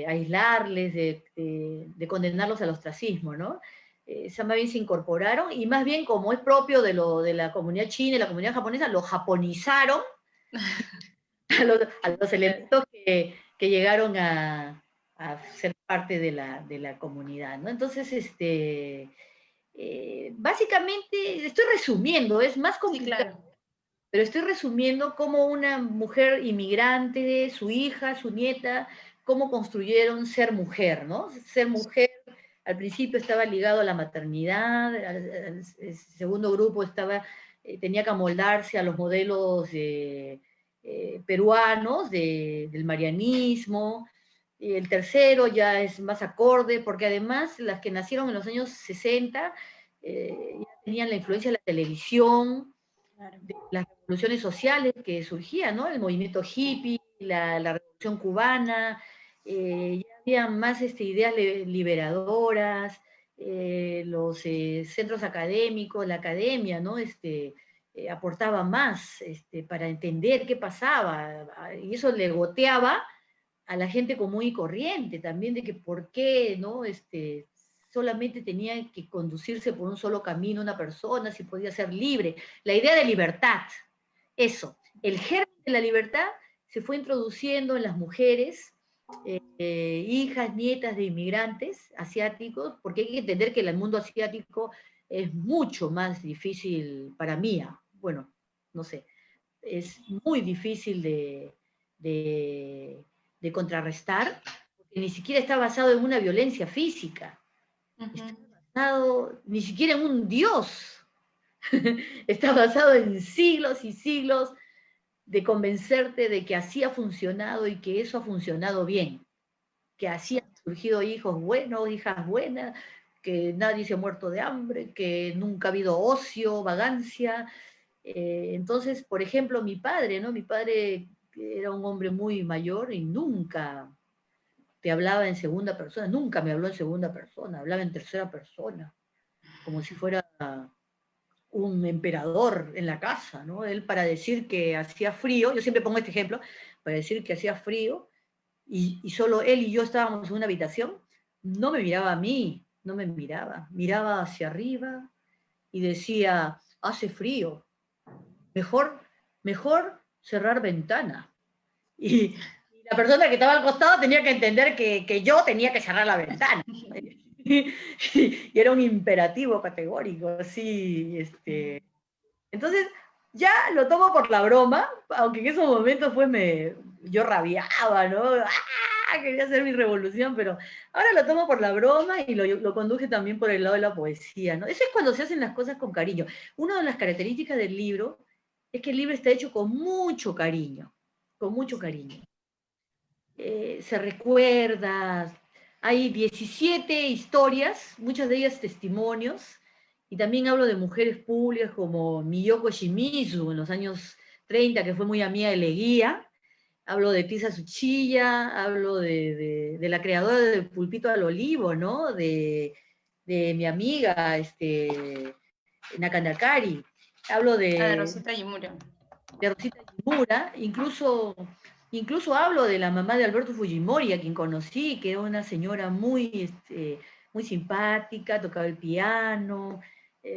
aislarles, de condenarlos al ostracismo, ¿no? Más bien se incorporaron, y más bien como es propio de la comunidad china y la comunidad japonesa, lo japonizaron a los elementos que llegaron a ser parte de la comunidad, ¿no? Entonces, básicamente, estoy resumiendo, es más complicado, sí, claro, pero estoy resumiendo cómo una mujer inmigrante, su hija, su nieta, cómo construyeron ser mujer, ¿no? Ser mujer, al principio estaba ligado a la maternidad, al segundo grupo tenía que amoldarse a los modelos peruanos del marianismo. El tercero ya es más acorde, porque además las que nacieron en los años 60 ya tenían la influencia de la televisión, de las revoluciones sociales que surgían, ¿no? El movimiento hippie, la revolución cubana, ya había más ideas liberadoras, los centros académicos, la academia, ¿no? Aportaba más para entender qué pasaba, y eso le goteaba a la gente común y corriente también, de que por qué, ¿no? Solamente tenía que conducirse por un solo camino una persona, si podía ser libre. La idea de libertad, eso, el germen de la libertad se fue introduciendo en las mujeres, hijas, nietas de inmigrantes asiáticos, porque hay que entender que el mundo asiático es mucho más difícil para mí, bueno, no sé, es muy difícil de contrarrestar, porque ni siquiera está basado en una violencia física, está basado ni siquiera en un dios, está basado en siglos y siglos de convencerte de que así ha funcionado y que eso ha funcionado bien, que así han surgido hijos buenos, hijas buenas, que nadie se ha muerto de hambre, que nunca ha habido ocio, vagancia. Entonces, por ejemplo, mi padre, ¿no? Mi padre era un hombre muy mayor y nunca te hablaba en segunda persona, nunca me habló en segunda persona, hablaba en tercera persona, como si fuera un emperador en la casa, ¿no? Él, para decir que hacía frío, yo siempre pongo este ejemplo, para decir que hacía frío, y solo él y yo estábamos en una habitación, no me miraba a mí, no me miraba hacia arriba y decía, hace frío, mejor cerrar ventana. Y la persona que estaba al costado tenía que entender que yo tenía que cerrar la ventana. Y era un imperativo categórico, así, Entonces, ya lo tomo por la broma, aunque en esos momentos yo rabiaba, ¿no? ¡Ah! Quería hacer mi revolución, pero ahora lo tomo por la broma y lo conduje también por el lado de la poesía, ¿no? Eso es cuando se hacen las cosas con cariño. Una de las características del libro es que el libro está hecho con mucho cariño, con mucho cariño. Se recuerda, hay 17 historias, muchas de ellas testimonios, y también hablo de mujeres públicas como Miyoko Shimizu en los años 30, que fue muy amiga de Leguía, hablo de Tisa Tsuchiya, hablo de la creadora del Pulpito al Olivo, ¿no? De mi amiga Nakanakari, hablo De Rosita Yimura. De Rosita Yimura, incluso hablo de la mamá de Alberto Fujimori, a quien conocí, que era una señora muy simpática, tocaba el piano,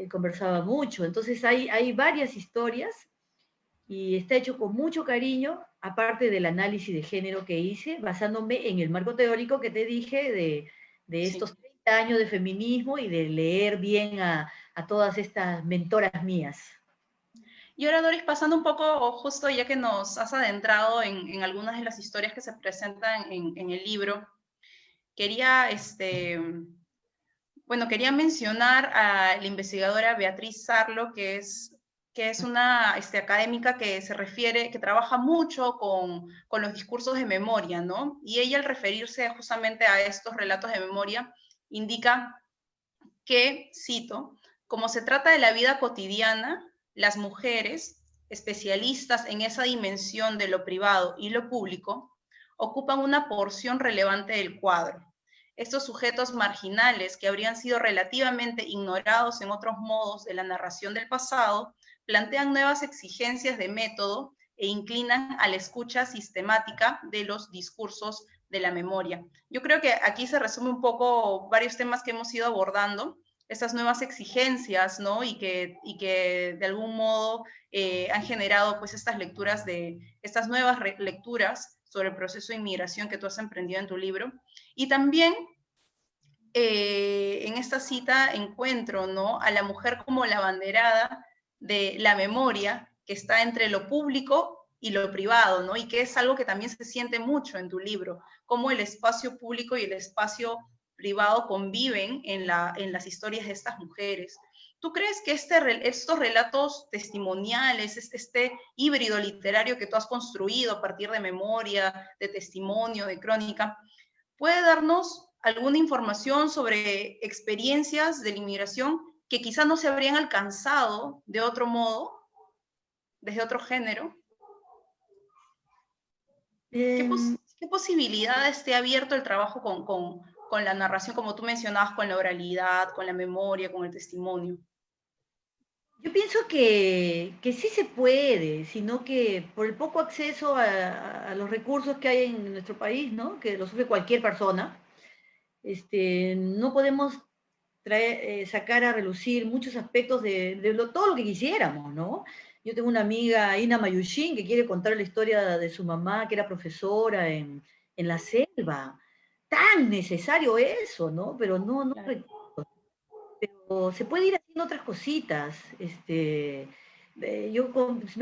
conversaba mucho. Entonces hay varias historias y está hecho con mucho cariño, aparte del análisis de género que hice, basándome en el marco teórico que te dije de estos 30 años de feminismo y de leer bien a todas estas mentoras mías. Y ahora, Doris, pasando un poco, justo ya que nos has adentrado en algunas de las historias que se presentan en el libro, quería mencionar a la investigadora Beatriz Sarlo, que es una académica que que trabaja mucho con los discursos de memoria, ¿no? Y ella, al referirse justamente a estos relatos de memoria, indica que, cito, como se trata de la vida cotidiana, las mujeres, especialistas en esa dimensión de lo privado y lo público, ocupan una porción relevante del cuadro. Estos sujetos marginales, que habrían sido relativamente ignorados en otros modos de la narración del pasado, plantean nuevas exigencias de método e inclinan a la escucha sistemática de los discursos de la memoria. Yo creo que aquí se resume un poco varios temas que hemos ido abordando, esas nuevas exigencias, ¿no? Y que de algún modo han generado pues estas nuevas lecturas sobre el proceso de inmigración que tú has emprendido en tu libro. Y también en esta cita encuentro, ¿no?, a la mujer como la abanderada de la memoria que está entre lo público y lo privado, ¿no? Y que es algo que también se siente mucho en tu libro, cómo el espacio público y el espacio privado conviven en las historias de estas mujeres. ¿Tú crees que estos relatos testimoniales, este híbrido literario que tú has construido a partir de memoria, de testimonio, de crónica, puede darnos alguna información sobre experiencias de la inmigración que quizás no se habrían alcanzado de otro modo? desde otro género? Eh, ¿Qué posibilidades te ha abierto el trabajo con la narración, como tú mencionabas, con la oralidad, con la memoria, con el testimonio? Yo pienso que sí se puede, sino que por el poco acceso a los recursos que hay en nuestro país, ¿no? Que lo sufre cualquier persona, no podemos sacar a relucir muchos aspectos de todo lo que quisiéramos, ¿no? Yo tengo una amiga, Ina Mayushin, que quiere contar la historia de su mamá, que era profesora en la selva. Tan necesario eso, ¿no? Pero no, Claro. pero se puede ir haciendo otras cositas. Me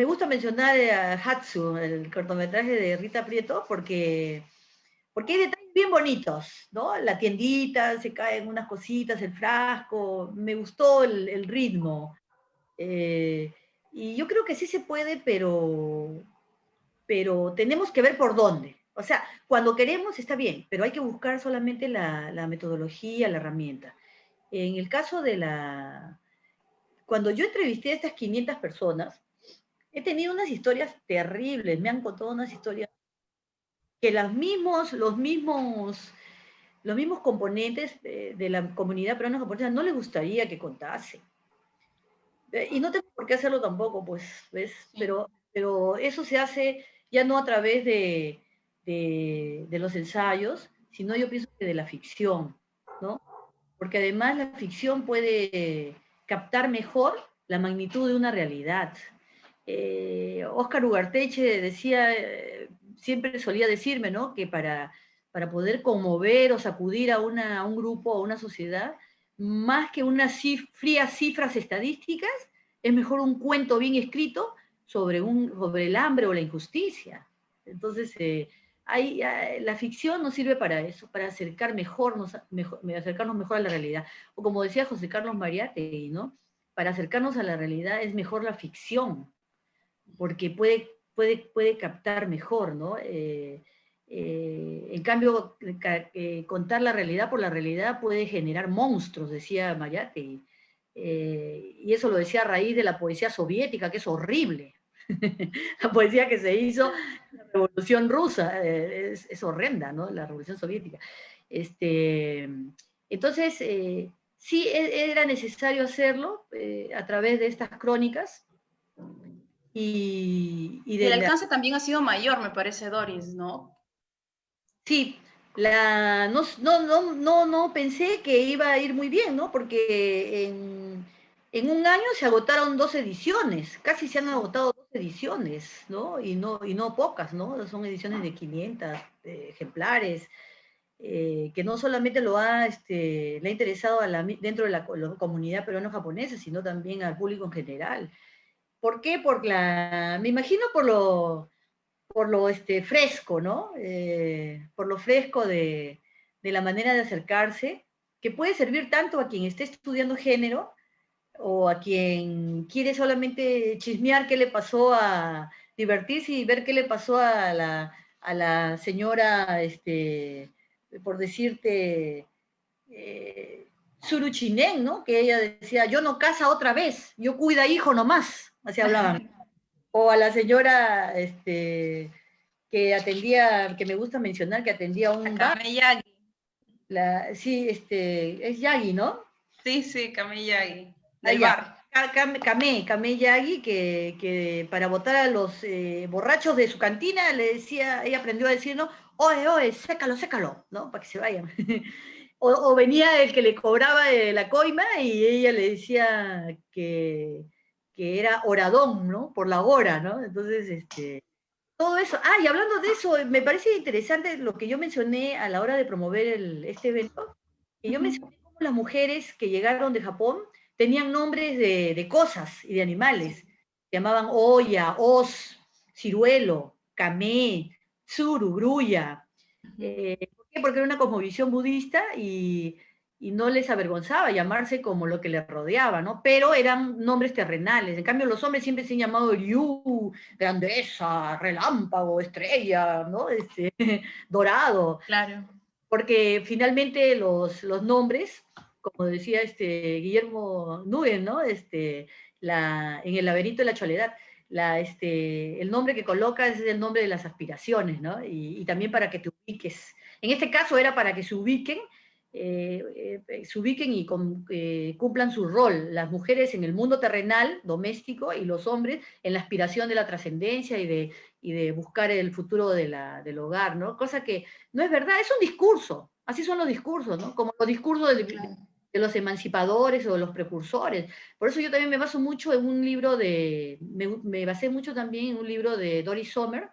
gusta mencionar a Hatsu, el cortometraje de Rita Prieto, porque hay detalles bien bonitos, ¿no? La tiendita, se caen unas cositas, el frasco, me gustó el ritmo. Y yo creo que sí se puede, pero tenemos que ver por dónde. O sea, cuando queremos está bien, pero hay que buscar solamente la metodología, la herramienta. En el caso de cuando yo entrevisté a estas 500 personas, he tenido unas historias terribles, me han contado unas historias que los mismos componentes de la comunidad peruana japonesa no les gustaría que contase. Y no tengo por qué hacerlo tampoco, pues, ¿ves? Sí. Pero eso se hace ya no a través de los ensayos, sino yo pienso que de la ficción, ¿no? Porque además la ficción puede captar mejor la magnitud de una realidad. Óscar Ugarteche decía, siempre solía decirme, ¿no? Que para poder conmover o sacudir a un grupo o una sociedad, más que unas frías cifras estadísticas, es mejor un cuento bien escrito sobre el hambre o la injusticia. Entonces, la ficción nos sirve para eso, para acercarnos mejor a la realidad. O como decía José Carlos Mariátegui, ¿no? Para acercarnos a la realidad es mejor la ficción, porque puede captar mejor, ¿no? En cambio, contar la realidad por la realidad puede generar monstruos, decía Mariátegui. Y eso lo decía a raíz de la poesía soviética, que es horrible. La poesía que se hizo en la Revolución Rusa es horrenda, ¿no? La Revolución Soviética. Entonces, sí era necesario hacerlo a través de estas crónicas y Y el alcance también ha sido mayor, me parece, Doris, ¿no? Sí, no pensé que iba a ir muy bien, ¿no? Porque en un año se agotaron 2 ediciones, casi se han agotado 2 ediciones, ¿no? Y no pocas, ¿no? Son ediciones de 500 ejemplares, que no solamente le ha interesado dentro de la comunidad peruano-japonesa, sino también al público en general. ¿Por qué? Me imagino por lo fresco, ¿no? Por lo fresco de la manera de acercarse, que puede servir tanto a quien esté estudiando género o a quien quiere solamente chismear qué le pasó, a divertirse y ver qué le pasó a la señora, por decirte, Tsuru Chinen, ¿no? Que ella decía, yo no casa otra vez, yo cuida hijo nomás, así hablaban. O a la señora, que atendía, que me gusta mencionar, que atendía un bar. Kame Yagi. Sí, es Yagi, ¿no? Sí, Kame Yagi, del bar. Kame Yagi, que para votar a los borrachos de su cantina, ella aprendió a decir, ¿no? Oye, sécalo, ¿no? Para que se vayan. O venía el que le cobraba la coima y ella le decía que era oradón, ¿no? Por la hora, ¿no? Entonces, todo eso. Y hablando de eso, me parece interesante lo que yo mencioné a la hora de promover este evento, que yo mencioné cómo las mujeres que llegaron de Japón tenían nombres de cosas y de animales. Se llamaban Oya, Os, Ciruelo, Kame, Tsuru, Grulla. ¿Por qué? Porque era una cosmovisión budista y no les avergonzaba llamarse como lo que les rodeaba, ¿no? Pero eran nombres terrenales. En cambio, los hombres siempre se han llamado Ryu, grandeza, relámpago, estrella, ¿no? Dorado. Claro. Porque finalmente los nombres, como decía Guillermo Nguyen, ¿no? En el laberinto de la Choledad, el nombre que colocas es el nombre de las aspiraciones, ¿no? Y también para que te ubiques. En este caso era para que se ubiquen y cumplan su rol, las mujeres en el mundo terrenal, doméstico, y los hombres en la aspiración de la trascendencia y de buscar el futuro del hogar, ¿no? Cosa que no es verdad, es un discurso, así son los discursos, ¿no? Como los discursos de los emancipadores o de los precursores. Por eso yo también me baso mucho en un libro me basé mucho también en un libro de Doris Sommer,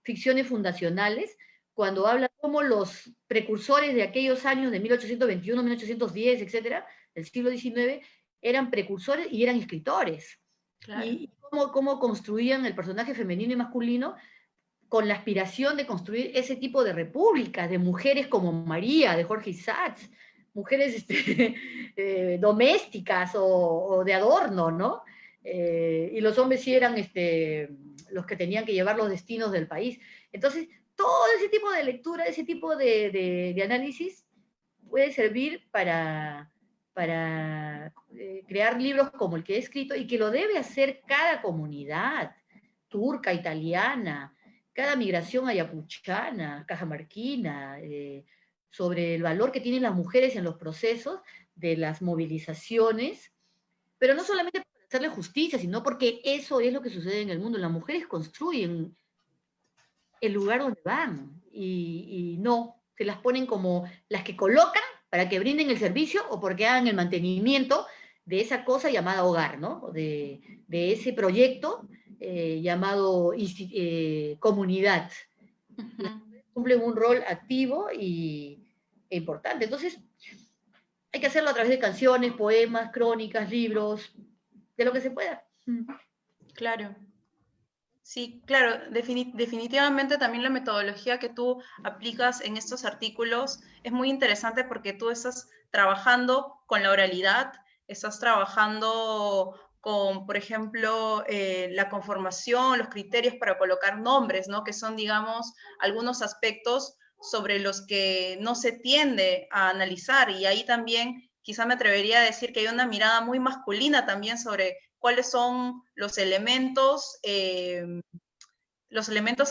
Ficciones Fundacionales, cuando habla cómo los precursores de aquellos años de 1821, 1810, etcétera, del siglo XIX, eran precursores y eran escritores. Claro. Y cómo construían el personaje femenino y masculino con la aspiración de construir ese tipo de repúblicas, de mujeres como María, de Jorge Isaacs, mujeres domésticas o de adorno, ¿no? Y los hombres sí eran los que tenían que llevar los destinos del país. Entonces, todo ese tipo de lectura, ese tipo de análisis puede servir para crear libros como el que he escrito y que lo debe hacer cada comunidad, turca, italiana, cada migración ayacuchana, cajamarquina, sobre el valor que tienen las mujeres en los procesos de las movilizaciones, pero no solamente para hacerle justicia, sino porque eso es lo que sucede en el mundo. Las mujeres construyen el lugar donde van y no se las ponen como las que colocan para que brinden el servicio o porque hagan el mantenimiento de esa cosa llamada hogar, ¿no? De ese proyecto llamado comunidad. Cumplen un rol activo e importante. Entonces, hay que hacerlo a través de canciones, poemas, crónicas, libros, de lo que se pueda. Claro. Sí, claro, definitivamente también la metodología que tú aplicas en estos artículos es muy interesante porque tú estás trabajando con la oralidad, estás trabajando con, por ejemplo, la conformación, los criterios para colocar nombres, ¿no? Que son, digamos, algunos aspectos sobre los que no se tiende a analizar. Y ahí también quizá me atrevería a decir que hay una mirada muy masculina también sobre cuáles son los elementos a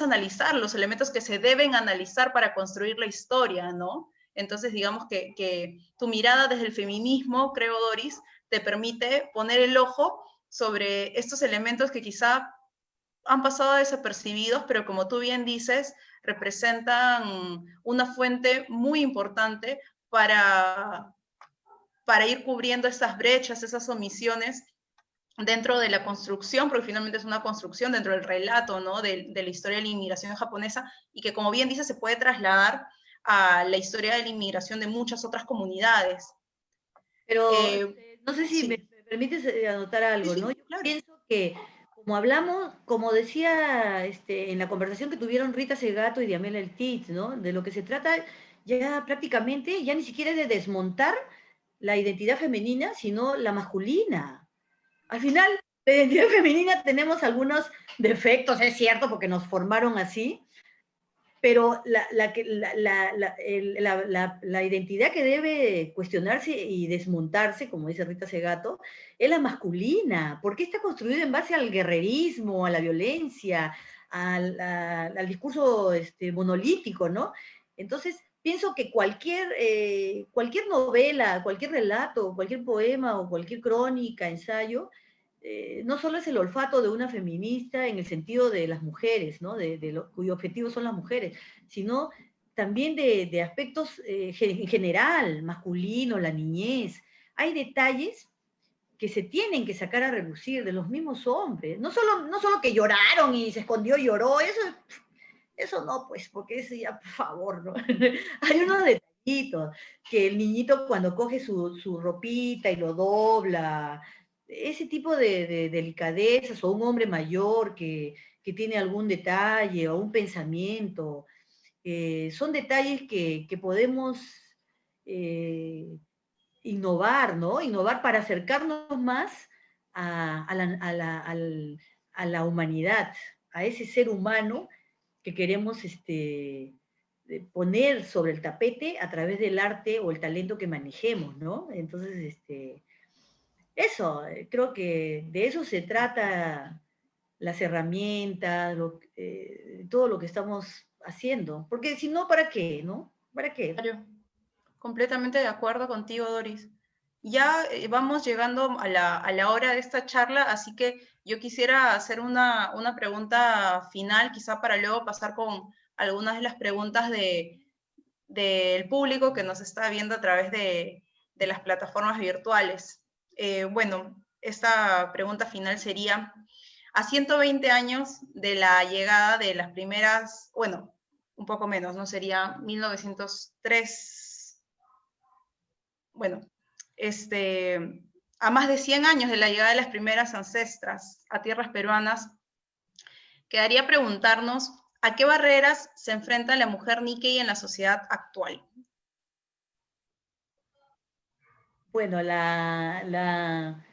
analizar, los elementos que se deben analizar para construir la historia, ¿no? Entonces, digamos que tu mirada desde el feminismo, creo, Doris, te permite poner el ojo sobre estos elementos que quizá han pasado desapercibidos, pero como tú bien dices, representan una fuente muy importante para ir cubriendo esas brechas, esas omisiones dentro de la construcción, porque finalmente es una construcción dentro del relato, ¿no? de la historia de la inmigración japonesa, y que, como bien dice, se puede trasladar a la historia de la inmigración de muchas otras comunidades. Pero no sé si me permites anotar algo, sí, ¿no? Yo claro. pienso que, como hablamos, como decía en la conversación que tuvieron Rita Segato y Diamela Eltitz, ¿no? De lo que se trata ya prácticamente, ya ni siquiera es de desmontar la identidad femenina, sino la masculina. Al final, la identidad femenina tenemos algunos defectos, es cierto, porque nos formaron así, pero la identidad que debe cuestionarse y desmontarse, como dice Rita Segato, es la masculina, porque está construida en base al guerrerismo, a la violencia, al discurso monolítico, ¿no? Entonces, pienso que cualquier novela, cualquier relato, cualquier poema o cualquier crónica, ensayo, no solo es el olfato de una feminista en el sentido de las mujeres, ¿no? Cuyo objetivo son las mujeres, sino también de aspectos en general, masculino, la niñez. Hay detalles que se tienen que sacar a relucir de los mismos hombres. No solo que lloraron y se escondió y lloró, eso no, pues, porque eso ya, por favor, ¿no? Hay unos detallitos, que el niñito cuando coge su ropita y lo dobla, ese tipo de delicadezas, o un hombre mayor que tiene algún detalle o un pensamiento, son detalles que podemos innovar, ¿no? Innovar para acercarnos más a la humanidad, a ese ser humano que queremos poner sobre el tapete a través del arte o el talento que manejemos, ¿no? Entonces, eso, creo que de eso se trata las herramientas, todo lo que estamos haciendo. Porque si no, ¿para qué? ¿No? ¿Para qué? Claro. Completamente de acuerdo contigo, Doris. Ya vamos llegando a la hora de esta charla, así que yo quisiera hacer una pregunta final, quizá para luego pasar con algunas de las preguntas del público que nos está viendo a través de las plataformas virtuales. Bueno, esta pregunta final sería, a 120 años de la llegada de las primeras, bueno, un poco menos, ¿no? Sería 1903, bueno, a más de 100 años de la llegada de las primeras ancestras a tierras peruanas, quedaría preguntarnos a qué barreras se enfrenta la mujer Nikkei en la sociedad actual. Bueno, la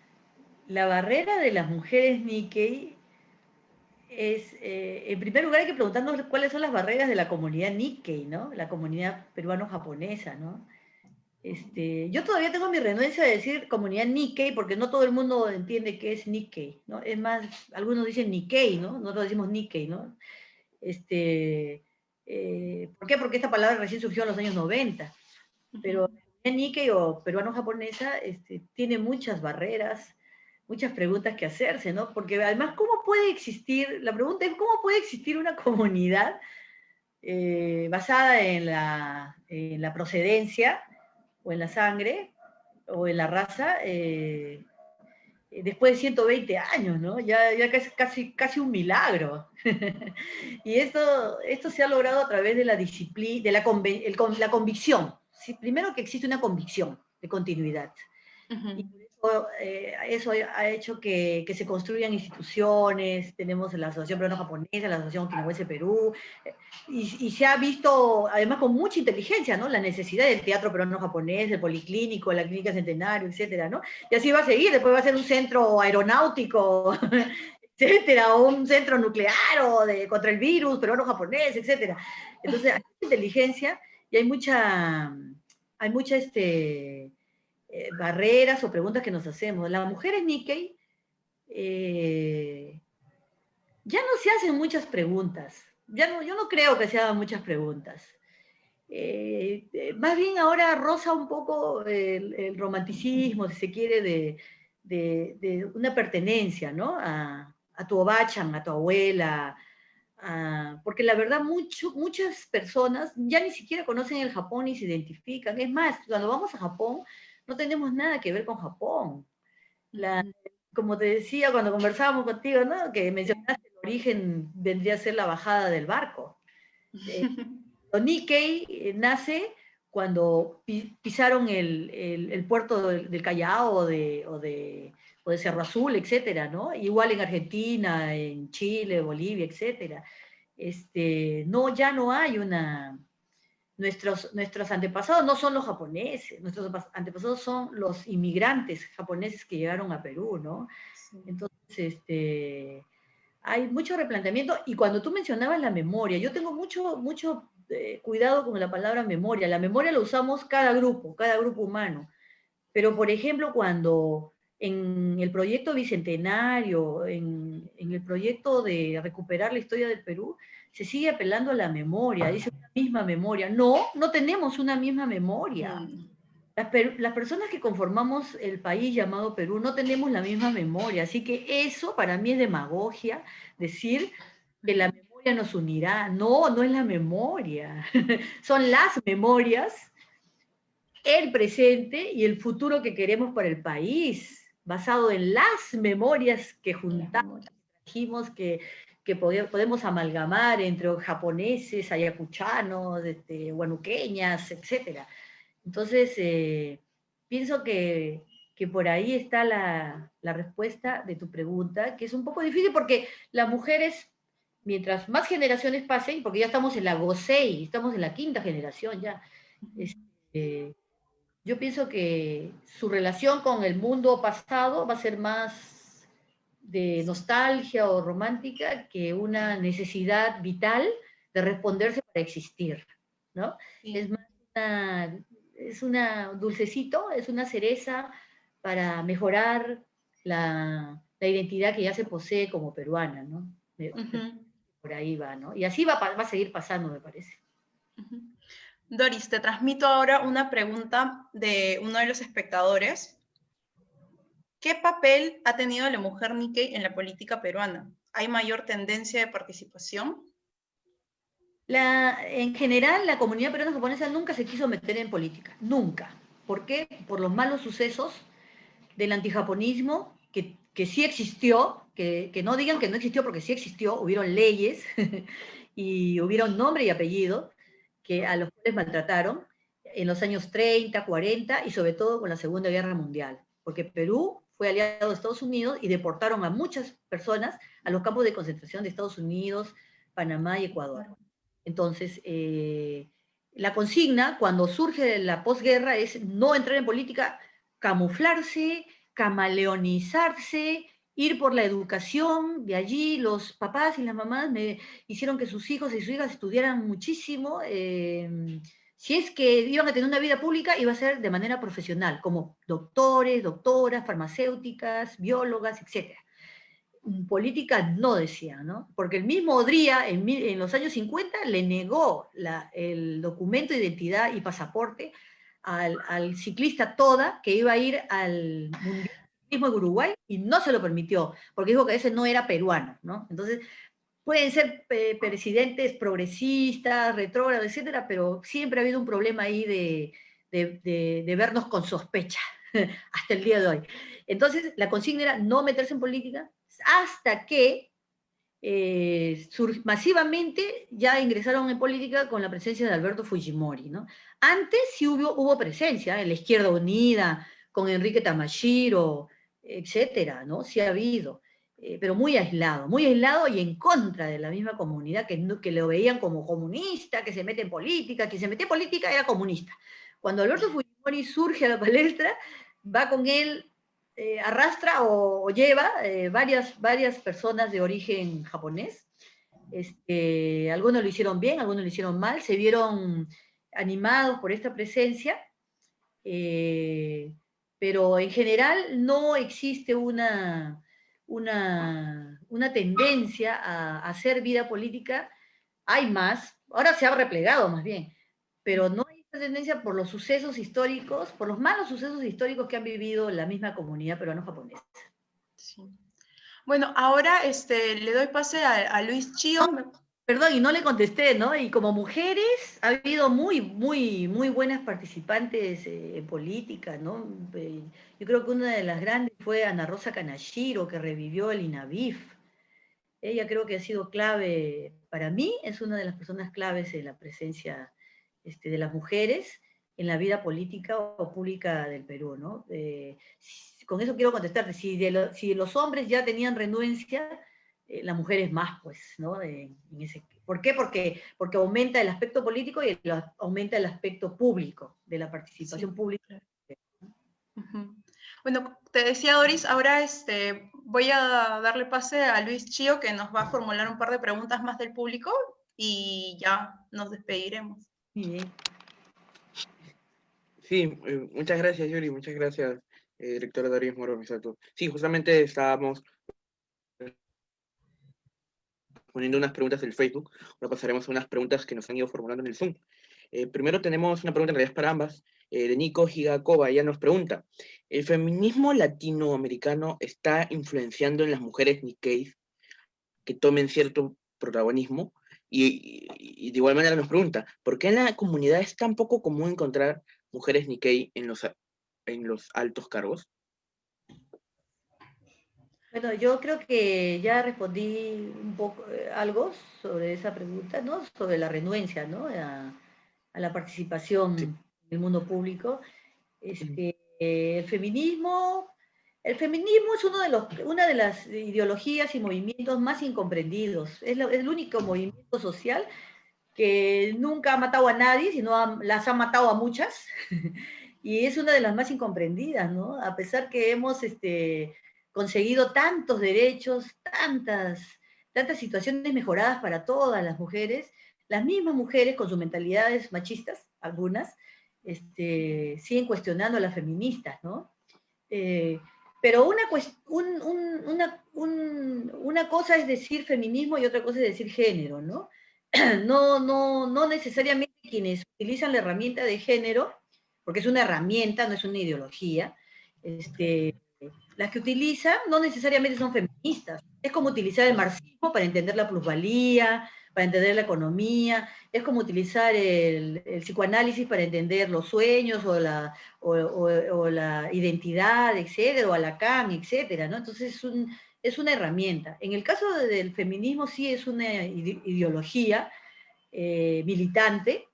barrera de las mujeres Nikkei es, en primer lugar hay que preguntarnos cuáles son las barreras de la comunidad Nikkei, ¿no? La comunidad peruano-japonesa, ¿no? Yo todavía tengo mi renuencia de decir comunidad Nikkei, porque no todo el mundo entiende qué es Nikkei, ¿no? Es más, algunos dicen Nikkei, ¿no? Nosotros decimos Nikkei, ¿no? ¿Por qué? Porque esta palabra recién surgió en los años 90, pero la Nikkei o peruano-japonesa tiene muchas barreras, muchas preguntas que hacerse, ¿no? Porque además, ¿cómo puede existir? La pregunta es, ¿cómo puede existir una comunidad basada en la procedencia, o en la sangre, o en la raza, después de 120 años, ¿no? Ya casi un milagro. Y esto se ha logrado a través de la disciplina, de la convicción. ¿Sí? Primero que existe una convicción de continuidad. Y eso ha hecho que se construyan instituciones, tenemos la Asociación Peruano-Japonesa, la Asociación Okinawense Perú, y se ha visto, además con mucha inteligencia, ¿no? La necesidad del teatro peruano-japonés, del policlínico, la clínica Centenario, etcétera, ¿no? Y así va a seguir, después va a ser un centro aeronáutico, etcétera, o un centro nuclear, o contra el virus peruano-japonés, etcétera. Entonces, hay mucha inteligencia y hay mucha barreras o preguntas que nos hacemos. Las mujeres Nikkei ya no se hacen muchas preguntas. Yo no creo que se hagan muchas preguntas. Más bien ahora roza un poco el romanticismo, si se quiere, de una pertenencia, ¿no? A tu obachan, a tu abuela, porque la verdad muchas personas ya ni siquiera conocen el Japón ni se identifican. Es más, cuando vamos a Japón, no tenemos nada que ver con Japón. Como te decía cuando conversábamos contigo, ¿no? Que mencionaste el origen, vendría a ser la bajada del barco. Lo Nikkei nace cuando pisaron el puerto del Callao o de Cerro Azul, etcétera, ¿no? Igual en Argentina, en Chile, Bolivia, etcétera. No, ya no hay una... Nuestros antepasados no son los japoneses, nuestros antepasados son los inmigrantes japoneses que llegaron a Perú, ¿no? Sí. Entonces, hay mucho replanteamiento, y cuando tú mencionabas la memoria, yo tengo mucho cuidado con la palabra memoria. La memoria la usamos cada grupo humano, pero por ejemplo cuando en el proyecto Bicentenario, en el proyecto de recuperar la historia del Perú, se sigue apelando a la memoria, dice una misma memoria. No tenemos una misma memoria. Las personas que conformamos el país llamado Perú no tenemos la misma memoria, así que eso para mí es demagogia, decir que la memoria nos unirá. No es la memoria, son las memorias, el presente y el futuro que queremos para el país, basado en las memorias que juntamos, dijimos que podemos amalgamar entre japoneses, ayacuchanos, huanuqueñas, etcétera. Entonces, pienso que por ahí está la respuesta de tu pregunta, que es un poco difícil porque las mujeres, mientras más generaciones pasen, porque ya estamos en la Gosei, estamos en la 5ª generación ya, yo pienso que su relación con el mundo pasado va a ser más de nostalgia o romántica que una necesidad vital de responderse para existir, ¿no? Sí. Es más una dulcecito, es una cereza para mejorar la la identidad que ya se posee como peruana, ¿no? Por ahí va, ¿no? Y así va a seguir pasando, me parece. Doris, te transmito ahora una pregunta de uno de los espectadores. ¿Qué papel ha tenido la mujer Nikkei en la política peruana? ¿Hay mayor tendencia de participación? En general, la comunidad peruana japonesa nunca se quiso meter en política, nunca. ¿Por qué? Por los malos sucesos del antijaponismo, que sí existió, que no digan que no existió, porque sí existió, hubieron leyes y hubieron nombre y apellido que a los cuales maltrataron en los años 30, 40 y sobre todo con la Segunda Guerra Mundial, porque Perú fue aliado de Estados Unidos y deportaron a muchas personas a los campos de concentración de Estados Unidos, Panamá y Ecuador. Entonces, la consigna cuando surge la posguerra es no entrar en política, camuflarse, camaleonizarse, ir por la educación. De allí los papás y las mamás me hicieron que sus hijos y sus hijas estudiaran muchísimo. Si es que iban a tener una vida pública, iba a ser de manera profesional, como doctores, doctoras, farmacéuticas, biólogas, etc. Política no decía, ¿no? Porque el mismo Odría en los años 50 le negó el documento de identidad y pasaporte al ciclista Toda, que iba a ir al Mundial de Uruguay, y no se lo permitió, porque dijo que ese no era peruano, ¿no? Entonces, pueden ser presidentes progresistas, retrógrados, etcétera, pero siempre ha habido un problema ahí de vernos con sospecha hasta el día de hoy. Entonces, la consigna era no meterse en política hasta que masivamente ya ingresaron en política con la presencia de Alberto Fujimori, ¿no? Antes sí hubo presencia en la Izquierda Unida, con Enrique Tamashiro, etcétera, ¿no? Sí ha habido, pero muy aislado y en contra de la misma comunidad que lo veían como comunista, que se mete en política, que se mete en política era comunista. Cuando Alberto Fujimori surge a la palestra, va con él, arrastra o lleva varias personas de origen japonés. Algunos lo hicieron bien, algunos lo hicieron mal, se vieron animados por esta presencia, pero en general no existe una tendencia a hacer vida política. Hay más, ahora se ha replegado más bien, pero no hay esta tendencia por los sucesos históricos, por los malos sucesos históricos que han vivido la misma comunidad peruano-japonesa. Sí. Bueno, ahora le doy pase a Luis Chío. Perdón, y no le contesté, ¿no? Y como mujeres ha habido muy buenas participantes en política, ¿no? Yo creo que una de las grandes fue Ana Rosa Kanashiro, que revivió el INAVIF. Ella creo que ha sido clave, para mí es una de las personas claves en la presencia de las mujeres en la vida política o pública del Perú, ¿no? Con eso quiero contestarte, si los hombres ya tenían renuencia, las mujeres más, pues, ¿no? ¿Por qué? Porque aumenta el aspecto político y aumenta el aspecto público, de la participación pública. Bueno, te decía Doris, ahora voy a darle pase a Luis Chío, que nos va a formular un par de preguntas más del público y ya nos despediremos. Bien. Sí, muchas gracias, Yuri, muchas gracias, directora Doris Moromisato. Sí, justamente estábamos poniendo unas preguntas del Facebook, ahora pasaremos a unas preguntas que nos han ido formulando en el Zoom. Primero tenemos una pregunta en realidad para ambas, de Nico Higakova. Ella nos pregunta, ¿el feminismo latinoamericano está influenciando en las mujeres Nikkei que tomen cierto protagonismo? Y de igual manera nos pregunta, ¿por qué en la comunidad es tan poco común encontrar mujeres Nikkei en los altos cargos? Bueno, yo creo que ya respondí un poco algo sobre esa pregunta, ¿no? Sobre la renuencia, ¿no? A la participación en el mundo público. El feminismo es una de las ideologías y movimientos más incomprendidos. Es el único movimiento social que nunca ha matado a nadie, sino las ha matado a muchas. Y es una de las más incomprendidas, ¿no? A pesar que hemos conseguido tantos derechos, tantas situaciones mejoradas para todas las mujeres, las mismas mujeres con sus mentalidades machistas, algunas, siguen cuestionando a las feministas, ¿no? Pero una cosa es decir feminismo y otra cosa es decir género, ¿no? No necesariamente quienes utilizan la herramienta de género, porque es una herramienta, no es una ideología, las que utilizan no necesariamente son feministas. Es como utilizar el marxismo para entender la plusvalía, para entender la economía, es como utilizar el psicoanálisis para entender los sueños o la identidad, etcétera, o a Lacan, etcétera, ¿no? Entonces es una herramienta. En el caso del feminismo sí es una ideología militante,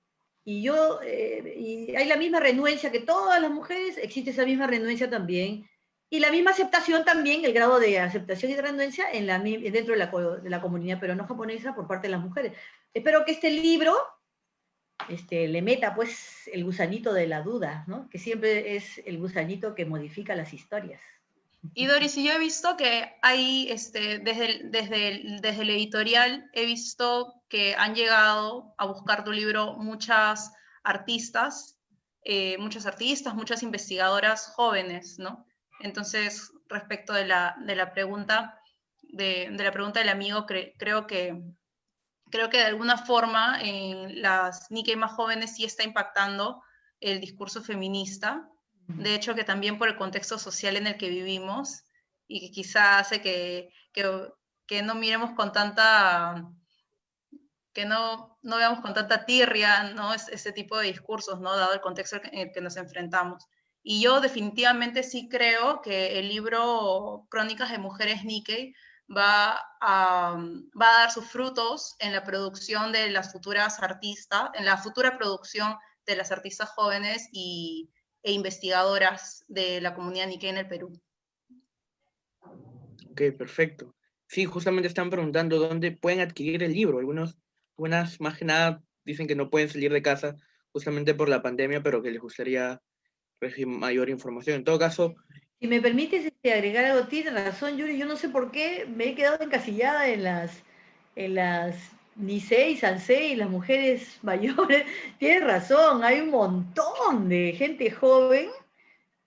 y hay la misma renuencia que todas las mujeres, existe esa misma renuencia también, y la misma aceptación también, el grado de aceptación y de renuencia dentro de la comunidad peruano-japonesa por parte de las mujeres. Espero que este libro le meta pues el gusanito de la duda, ¿no? Que siempre es el gusanito que modifica las historias. Y Doris, yo he visto que hay, desde el editorial, he visto que han llegado a buscar tu libro muchas artistas, muchas investigadoras jóvenes, ¿no? Entonces, respecto de la pregunta del amigo, creo que de alguna forma en las Nikkei más jóvenes sí está impactando el discurso feminista. De hecho, que también por el contexto social en el que vivimos y que quizá hace que no miremos con tanta, que no veamos con tanta tirria, ¿no? Ese tipo de discursos, ¿no? Dado el contexto en el que nos enfrentamos. Y yo definitivamente sí creo que el libro Crónicas de Mujeres Nikkei va a dar sus frutos en la producción de las futuras artistas, en la futura producción de las artistas jóvenes e investigadoras de la comunidad Nikkei en el Perú. Ok, perfecto. Sí, justamente están preguntando dónde pueden adquirir el libro. Algunas más que nada dicen que no pueden salir de casa justamente por la pandemia, pero que les gustaría recibir mayor información. En todo caso... Si me permites agregar algo, tienes razón, Yuri, yo no sé por qué me he quedado encasillada en las Nisei, Sansei, las mujeres mayores. Tienes razón, hay un montón de gente joven,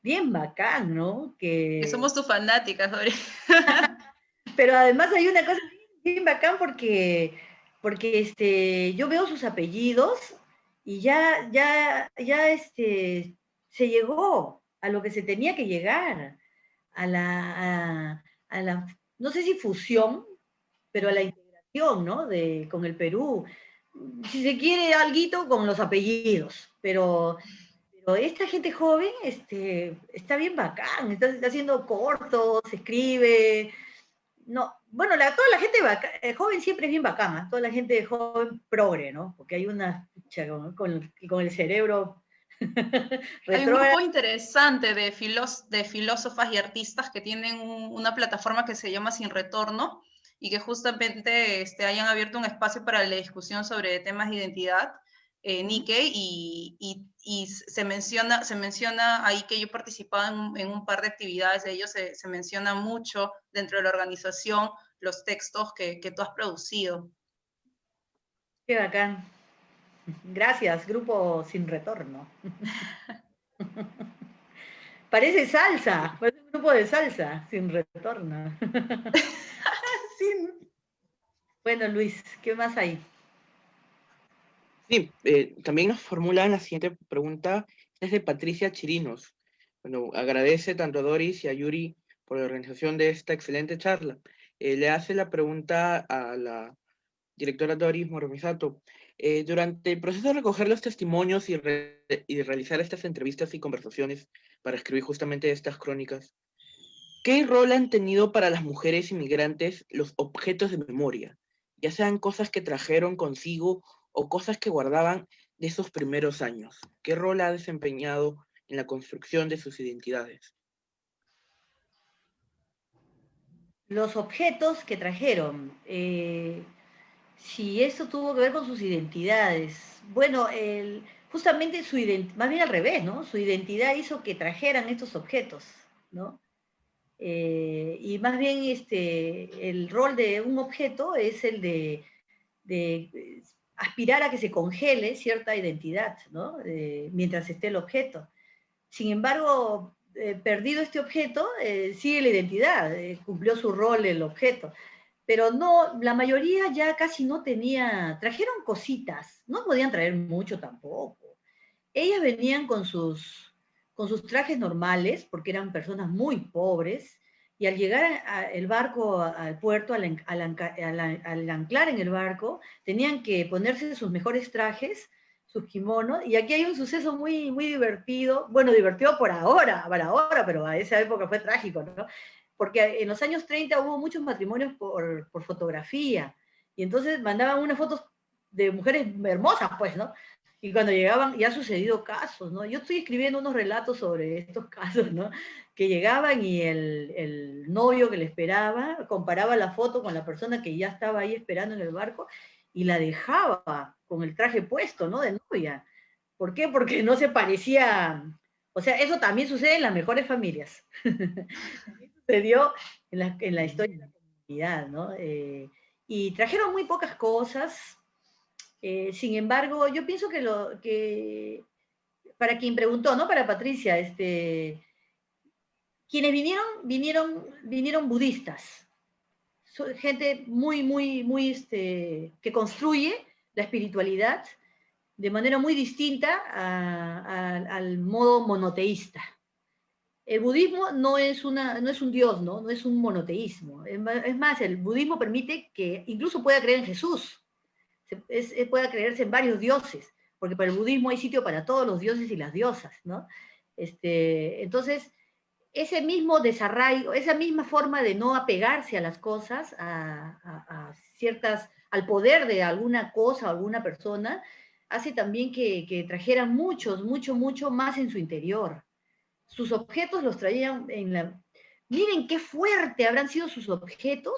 bien bacán, ¿no? Que somos tus fanáticas, Dori. Pero además hay una cosa bien bacán porque yo veo sus apellidos y ya se llegó a lo que se tenía que llegar, a la no sé si fusión, pero a la integración, ¿no? Con el Perú. Si se quiere, alguito con los apellidos, pero esta gente joven está bien bacán, está haciendo cortos, escribe. No, bueno, toda la gente joven siempre es bien bacana, toda la gente joven progre, ¿no? Porque hay una con el cerebro hay un grupo interesante de filósofas y artistas que tienen una plataforma que se llama Sin Retorno y que justamente hayan abierto un espacio para la discusión sobre temas de identidad Nikkei y se menciona ahí que yo he participado en un par de actividades de ellos, se menciona mucho dentro de la organización los textos que tú has producido. Qué bacán. Gracias, Grupo Sin Retorno. Parece salsa, parece un grupo de salsa, Sin Retorno. Sí. Bueno, Luis, ¿qué más hay? Sí, también nos formulan la siguiente pregunta, es de Patricia Chirinos. Bueno, agradece tanto a Doris y a Yuri por la organización de esta excelente charla. Le hace la pregunta a la directora Doris Moromisato. Durante el proceso de recoger los testimonios y realizar estas entrevistas y conversaciones para escribir justamente estas crónicas, ¿qué rol han tenido para las mujeres inmigrantes los objetos de memoria? Ya sean cosas que trajeron consigo o cosas que guardaban de esos primeros años. ¿Qué rol ha desempeñado en la construcción de sus identidades? Los objetos que trajeron, si eso tuvo que ver con sus identidades. Bueno, justamente más bien al revés, ¿no? Su identidad hizo que trajeran estos objetos, ¿no? Y más bien el rol de un objeto es el de aspirar a que se congele cierta identidad, ¿no? Mientras esté el objeto. Sin embargo, perdido este objeto, sigue la identidad, cumplió su rol el objeto. Pero no, la mayoría ya casi no tenía, trajeron cositas, no podían traer mucho tampoco. Ellas venían con sus trajes normales, porque eran personas muy pobres, y al llegar el barco al puerto, al anclar en el barco, tenían que ponerse sus mejores trajes, sus kimonos, y aquí hay un suceso muy, muy divertido, bueno, divertido para ahora, pero a esa época fue trágico, ¿no? Porque en los años 30 hubo muchos matrimonios por fotografía, y entonces mandaban unas fotos de mujeres hermosas, pues, ¿no? Y cuando llegaban, ya ha sucedido casos, ¿no? Yo estoy escribiendo unos relatos sobre estos casos, ¿no? Que llegaban y el novio que le esperaba comparaba la foto con la persona que ya estaba ahí esperando en el barco y la dejaba con el traje puesto, ¿no? De novia. ¿Por qué? Porque no se parecía. O sea, eso también sucede en las mejores familias. Sucedió en la historia de la comunidad, ¿no? Y trajeron muy pocas cosas. Sin embargo, yo pienso que para quien preguntó, ¿no? Para Patricia, quienes vinieron budistas, gente muy, que construye la espiritualidad de manera muy distinta al modo monoteísta. El budismo no es un dios, ¿no? No es un monoteísmo. Es más, el budismo permite que incluso pueda creer en Jesús, pueda creerse en varios dioses, porque para el budismo hay sitio para todos los dioses y las diosas, ¿no? Entonces, ese mismo desarraigo, esa misma forma de no apegarse a las cosas, al poder de alguna cosa o alguna persona, hace también que trajeran mucho más en su interior. Sus objetos los traían Miren qué fuerte habrán sido sus objetos,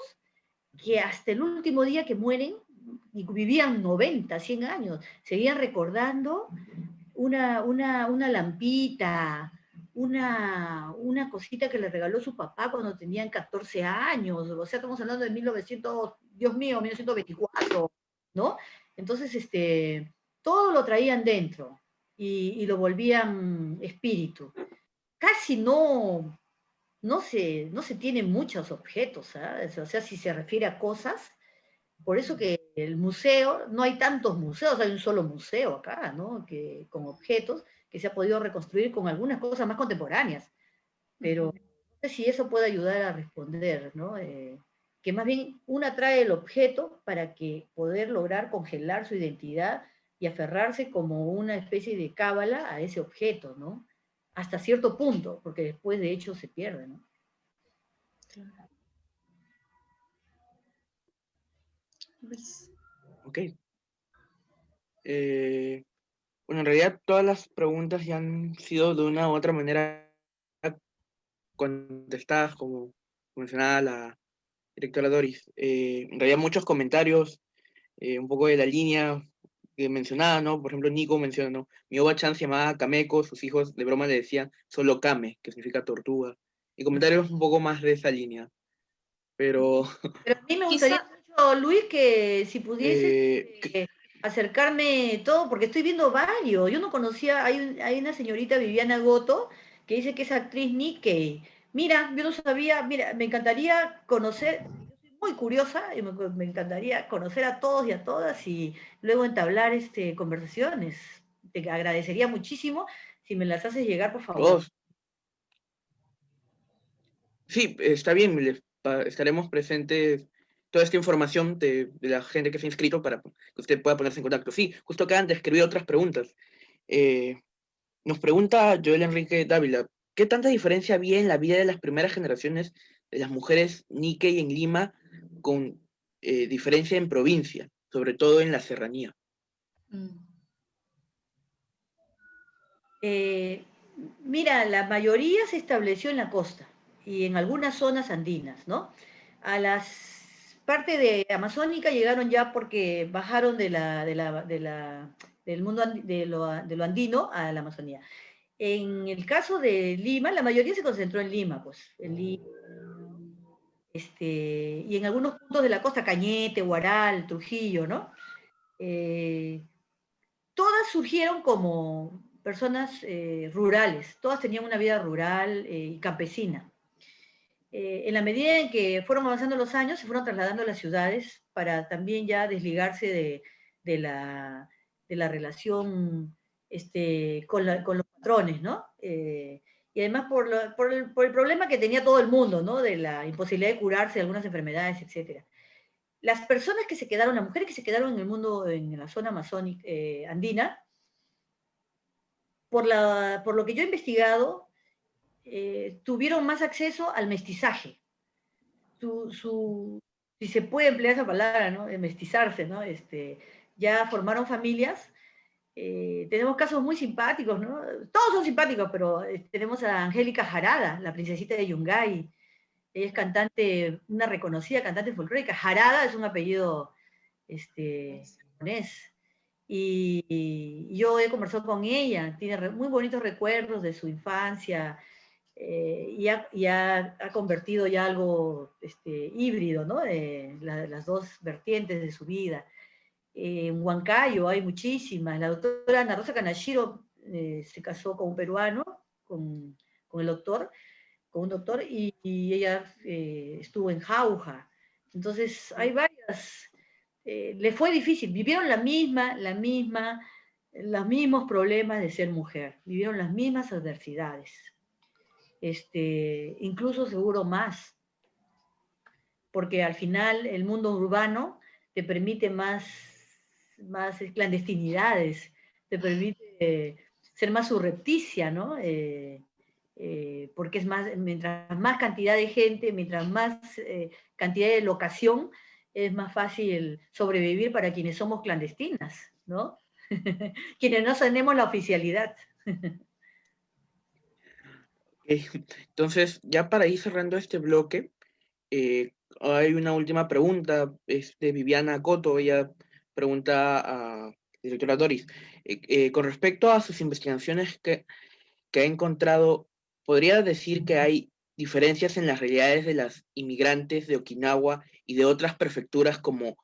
que hasta el último día que mueren, y vivían 90, 100 años, seguían recordando una lampita, una cosita que le regaló su papá cuando tenían 14 años, o sea, estamos hablando de 1924, ¿no? Entonces, todo lo traían dentro y lo volvían espíritu. Casi no se tienen muchos objetos, ¿sabes? O sea, si se refiere a cosas, por eso que el museo, no hay tantos museos, hay un solo museo acá, ¿no? Con objetos que se ha podido reconstruir con algunas cosas más contemporáneas. Pero no sé si eso puede ayudar a responder, ¿no? Que más bien una trae el objeto para poder lograr congelar su identidad y aferrarse como una especie de cábala a ese objeto, ¿no? Hasta cierto punto, porque después de hecho se pierde, ¿no? Ok. Bueno, en realidad todas las preguntas ya han sido de una u otra manera contestadas, como mencionaba la directora Doris. En realidad muchos comentarios, un poco de la línea que mencionaba, ¿no? Por ejemplo, Nico menciona, ¿no? Mi Oba-chan se llamaba Kameko, sus hijos de broma le decían solo Kame, que significa tortuga. Y comentarios un poco más de esa línea. Pero a mí me gustaría mucho, Luis, que si pudieses acercarme todo, porque estoy viendo varios. Yo no conocía, hay una señorita Viviana Goto que dice que es actriz Nikkei. Mira, yo no sabía, mira, me encantaría conocer, yo soy muy curiosa y me encantaría conocer a todos y a todas y luego entablar conversaciones. Te agradecería muchísimo si me las haces llegar, por favor. Sí, está bien, estaremos presentes toda esta información de la gente que se ha inscrito para que usted pueda ponerse en contacto. Sí, justo acaban de escribir otras preguntas. Nos pregunta Joel Enrique Dávila, ¿qué tanta diferencia había en la vida de las primeras generaciones de las mujeres Nikkei en Lima con diferencia en provincia, sobre todo en la serranía? Mira, la mayoría se estableció en la costa y en algunas zonas andinas, ¿no? A las partes de amazónica llegaron ya porque bajaron del mundo de lo andino a la Amazonía. En el caso de Lima, la mayoría se concentró en Lima, pues, en Lima, y en algunos puntos de la costa, Cañete, Huaral, Trujillo, ¿no? Todas surgieron como personas rurales, todas tenían una vida rural y campesina. En la medida en que fueron avanzando los años, se fueron trasladando a las ciudades para también ya desligarse de la relación con los patrones, ¿no? Y además por el problema que tenía todo el mundo, ¿no? De la imposibilidad de curarse de algunas enfermedades, etc. Las personas que se quedaron, las mujeres que se quedaron en el mundo, en la zona amazónica, andina, por lo que yo he investigado, tuvieron más acceso al mestizaje. Si se puede emplear esa palabra, ¿no? Mestizarse, ¿no? Ya formaron familias. Tenemos casos muy simpáticos, ¿no? Todos son simpáticos, pero tenemos a Angélica Jarada, la princesita de Yungay. Ella es cantante, una reconocida cantante folclórica. Jarada es un apellido japonés. Y yo he conversado con ella, tiene muy bonitos recuerdos de su infancia, y ha convertido ya algo híbrido, ¿no? Las dos vertientes de su vida. En Huancayo hay muchísimas. La doctora Ana Rosa Kanashiro se casó con un peruano, con un doctor, y ella estuvo en Jauja. Entonces hay varias. Le fue difícil, vivieron los mismos problemas de ser mujer, vivieron las mismas adversidades. Incluso seguro más, porque al final el mundo urbano te permite más clandestinidades, te permite ser más subrepticia, ¿no? Porque es más, mientras más cantidad de gente, mientras más cantidad de locación, es más fácil sobrevivir para quienes somos clandestinas, ¿no? Quienes no tenemos la oficialidad. Entonces, ya para ir cerrando este bloque, hay una última pregunta, es de Viviana Coto. Ella pregunta a la directora Doris, con respecto a sus investigaciones que ha encontrado, ¿podría decir que hay diferencias en las realidades de las inmigrantes de Okinawa y de otras prefecturas como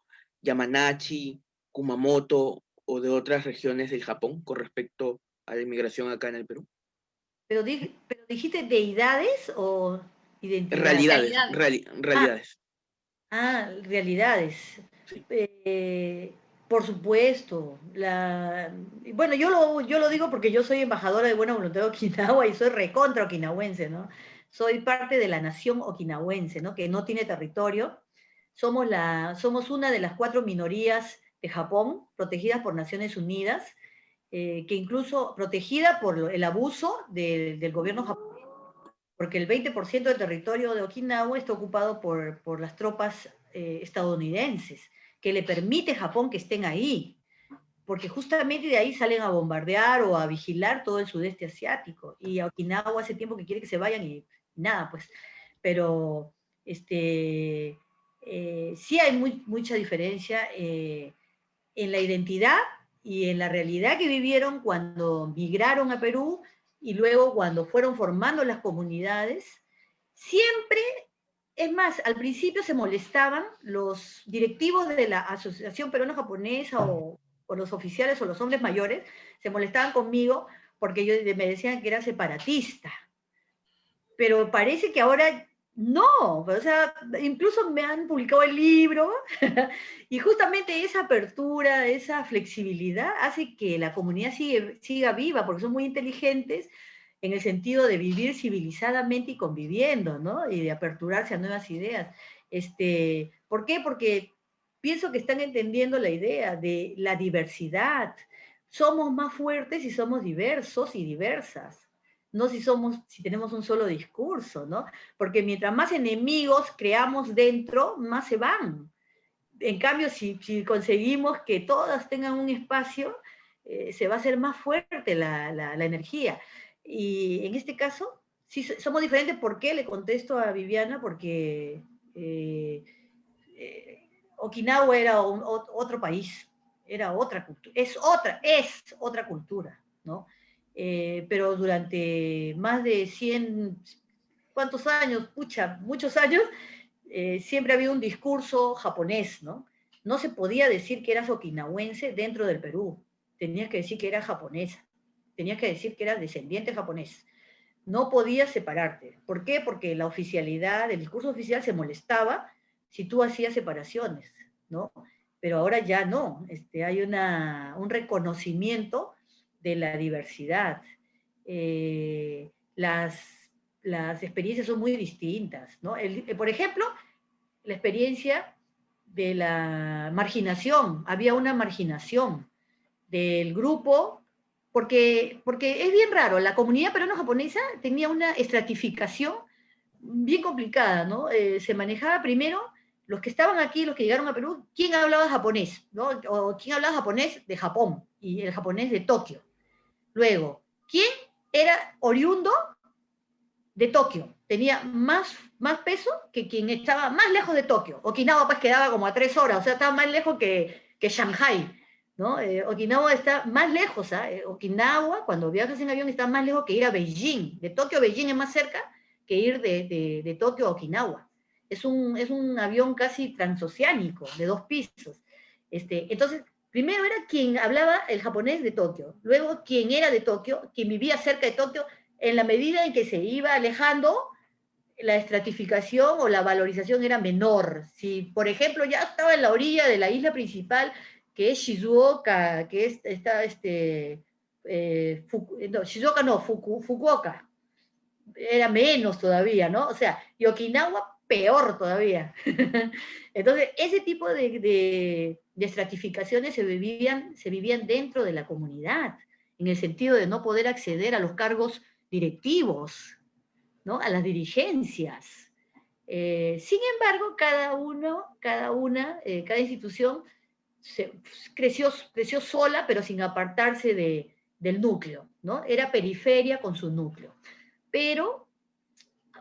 Yamanashi, Kumamoto o de otras regiones del Japón con respecto a la inmigración acá en el Perú? ¿Pero dijiste deidades o identidades? Realidades. Realidades. Sí. Por supuesto. Bueno, yo lo digo porque yo soy embajadora de buena voluntad de Okinawa y soy recontra okinawense, ¿no? Soy parte de la nación okinawense, ¿no? Que no tiene territorio. Somos una de las 4 minorías de Japón protegidas por Naciones Unidas, que incluso protegida por el abuso del gobierno japonés, porque el 20% del territorio de Okinawa está ocupado por las tropas estadounidenses, que le permite a Japón que estén ahí, porque justamente de ahí salen a bombardear o a vigilar todo el sudeste asiático, y a Okinawa hace tiempo que quiere que se vayan y nada, pues. Pero sí hay mucha diferencia en la identidad y en la realidad que vivieron cuando migraron a Perú y luego cuando fueron formando las comunidades. Siempre, es más, al principio se molestaban los directivos de la Asociación Peruano-Japonesa o los oficiales o los hombres mayores, se molestaban conmigo porque me decían que era separatista. Pero parece que ahora no, o sea, incluso me han publicado el libro y justamente esa apertura, esa flexibilidad hace que la comunidad siga viva, porque son muy inteligentes en el sentido de vivir civilizadamente y conviviendo, ¿no? Y de aperturarse a nuevas ideas. ¿Por qué? Porque pienso que están entendiendo la idea de la diversidad. Somos más fuertes si somos diversos y diversas. No si tenemos un solo discurso, ¿no? Porque mientras más enemigos creamos dentro, más se van. En cambio, si conseguimos que todas tengan un espacio, se va a hacer más fuerte la energía. Y en este caso, sí, somos diferentes. ¿Por qué? Le contesto a Viviana, porque Okinawa era otro país, era otra cultura, es otra cultura, ¿no? Pero durante más de 100, ¿cuántos años? Pucha, muchos años, siempre ha habido un discurso japonés, ¿no? No se podía decir que eras okinawense dentro del Perú, tenías que decir que eras japonesa. tenías que decir que eras descendiente japonés. No podías separarte. ¿Por qué? Porque la oficialidad, el discurso oficial se molestaba si tú hacías separaciones, ¿no? Pero ahora ya no. Hay un reconocimiento de la diversidad. Las experiencias son muy distintas, ¿no? Por ejemplo, la experiencia de la marginación. Había una marginación del grupo, porque es bien raro, la comunidad peruano-japonesa tenía una estratificación bien complicada, ¿no? Se manejaba primero los que estaban aquí, los que llegaron a Perú, quién hablaba japonés, ¿no? O quién hablaba japonés de Japón y el japonés de Tokio. Luego, quién era oriundo de Tokio, tenía más peso que quien estaba más lejos de Tokio. Okinawa pues quedaba como a 3 horas, o sea, estaba más lejos que Shanghai, ¿no? Okinawa está más lejos, ¿eh? Okinawa, cuando viajas en avión, está más lejos que ir a Beijing. De Tokio a Beijing es más cerca que ir de Tokio a Okinawa. Es un avión casi transoceánico, de 2 pisos. Entonces, primero era quien hablaba el japonés de Tokio, luego quien era de Tokio, quien vivía cerca de Tokio. En la medida en que se iba alejando, la estratificación o la valorización era menor. Si, por ejemplo, ya estaba en la orilla de la isla principal, que es Shizuoka, que Shizuoka no, Fukuoka, era menos todavía, ¿no? O sea, y Okinawa peor todavía. Entonces, ese tipo de estratificaciones se vivían dentro de la comunidad, en el sentido de no poder acceder a los cargos directivos, ¿no? A las dirigencias. Sin embargo, cada institución creció sola, pero sin apartarse del núcleo, ¿no? Era periferia con su núcleo. Pero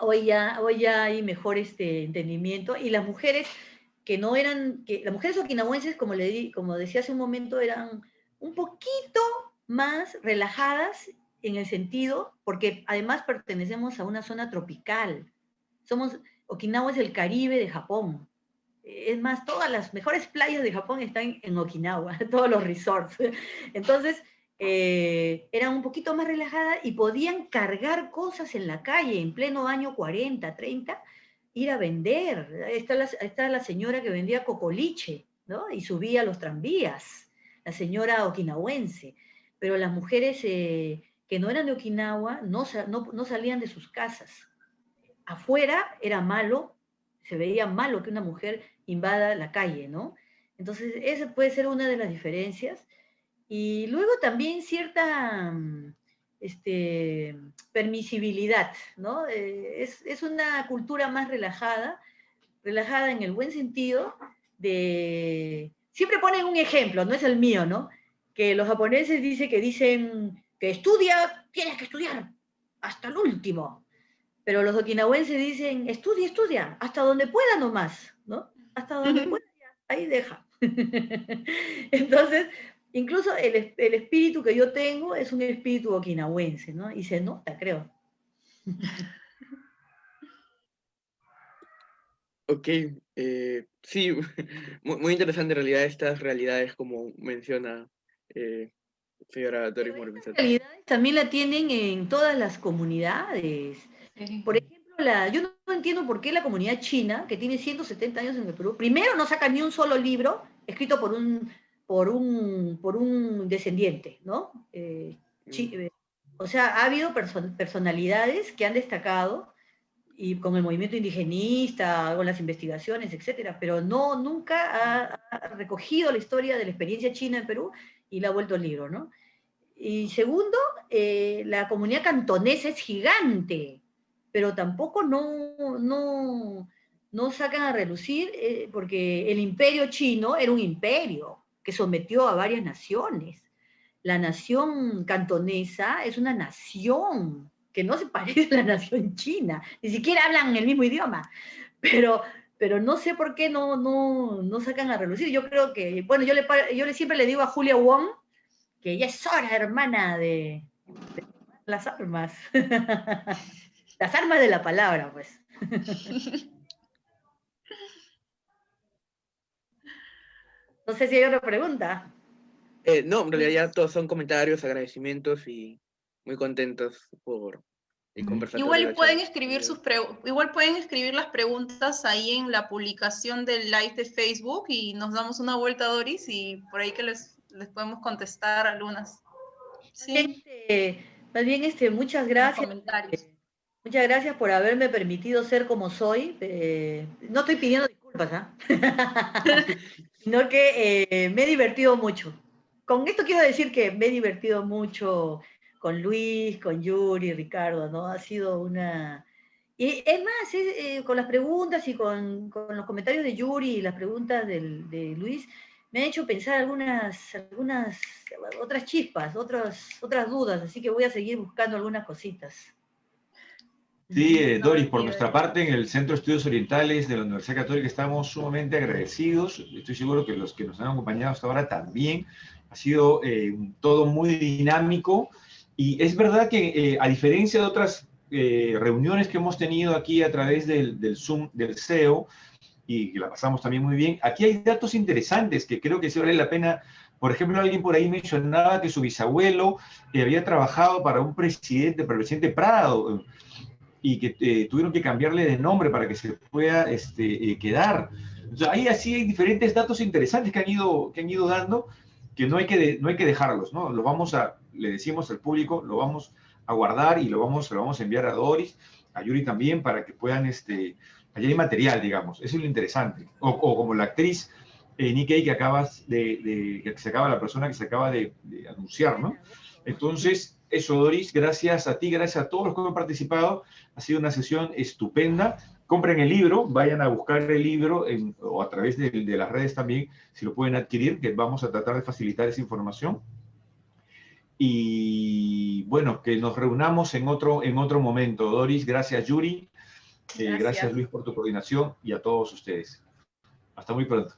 hoy ya hay mejor entendimiento, y las mujeres las mujeres okinawenses, como decía hace un momento, eran un poquito más relajadas en el sentido, porque además pertenecemos a una zona tropical. Okinawa es el Caribe de Japón. Es más, todas las mejores playas de Japón están en Okinawa, todos los resorts. Entonces, eran un poquito más relajadas y podían cargar cosas en la calle en pleno año 40, 30, ir a vender. Está la señora que vendía cocoliche, ¿no? Y subía a los tranvías, la señora okinawense. Pero las mujeres que no eran de Okinawa no salían de sus casas. Afuera era malo, se veía malo que una mujer invada la calle, ¿no? Entonces, esa puede ser una de las diferencias. Y luego también cierta permisibilidad, ¿no? Es una cultura más relajada en el buen sentido Siempre ponen un ejemplo, no es el mío, ¿no? Que los japoneses dicen que estudia, tienes que estudiar hasta el último. Pero los okinawenses dicen, estudia, hasta donde pueda nomás, ¿no? Hasta donde pueda, ahí deja. Entonces, incluso el espíritu que yo tengo es un espíritu okinawense, ¿no? Y se nota, creo. Ok, sí, muy interesante en realidad estas realidades como menciona señora Doris Moremisato. Estas realidades también la tienen en todas las comunidades. Por ejemplo, yo no entiendo por qué la comunidad china, que tiene 170 años en el Perú, primero no saca ni un solo libro escrito por un descendiente, ¿no? O sea, ha habido personalidades que han destacado y con el movimiento indigenista, con las investigaciones, etcétera, pero nunca ha recogido la historia de la experiencia china en Perú y la ha vuelto libro, ¿no? Y segundo, la comunidad cantonesa es gigante, pero tampoco no sacan a relucir, porque el imperio chino era un imperio que sometió a varias naciones. La nación cantonesa es una nación que no se parece a la nación china, ni siquiera hablan el mismo idioma, pero no sé por qué no sacan a relucir. Yo creo que, bueno, yo siempre le digo a Julia Wong que ella es hora, hermana, de las armas. Las armas de la palabra, pues. No sé si hay otra pregunta. No, en realidad ya todos son comentarios, agradecimientos y muy contentos por conversar. Igual pueden escribir igual pueden escribir las preguntas ahí en la publicación del live de Facebook y nos damos una vuelta, Doris, y por ahí que les podemos contestar algunas. Sí. Más bien, muchas gracias. Muchas gracias por haberme permitido ser como soy. No estoy pidiendo disculpas, ¿ah? Sino que me he divertido mucho. Con esto quiero decir que me he divertido mucho con Luis, con Yuri, Ricardo, ¿no? Ha sido una... Y es más, con las preguntas y con los comentarios de Yuri y las preguntas de Luis, me han hecho pensar algunas otras chispas, otras dudas, así que voy a seguir buscando algunas cositas. Sí, Doris, por nuestra parte en el Centro de Estudios Orientales de la Universidad Católica estamos sumamente agradecidos. Estoy seguro que los que nos han acompañado hasta ahora también. Ha sido todo muy dinámico y es verdad que a diferencia de otras reuniones que hemos tenido aquí a través del Zoom del CEO y que la pasamos también muy bien, aquí hay datos interesantes que creo que sí vale la pena. Por ejemplo, alguien por ahí mencionaba que su bisabuelo había trabajado para el presidente Prado, y que tuvieron que cambiarle de nombre para que se pueda quedar. Entonces, ahí así hay diferentes datos interesantes que han ido dando, que no hay que dejarlos, ¿no? Le decimos al público, lo vamos a guardar y lo vamos a enviar a Doris, a Yuri también, para que puedan, allá hay material, digamos, eso es lo interesante. O como la actriz Nikkei que se acaba, la persona que se acaba de anunciar, ¿no? Entonces, eso, Doris, gracias a ti, gracias a todos los que han participado. Ha sido una sesión estupenda. Compren el libro, vayan a buscar el libro o a través de las redes también, si lo pueden adquirir, que vamos a tratar de facilitar esa información. Y bueno, que nos reunamos en otro momento. Doris, gracias, Yuri. Gracias, Luis, por tu coordinación y a todos ustedes. Hasta muy pronto.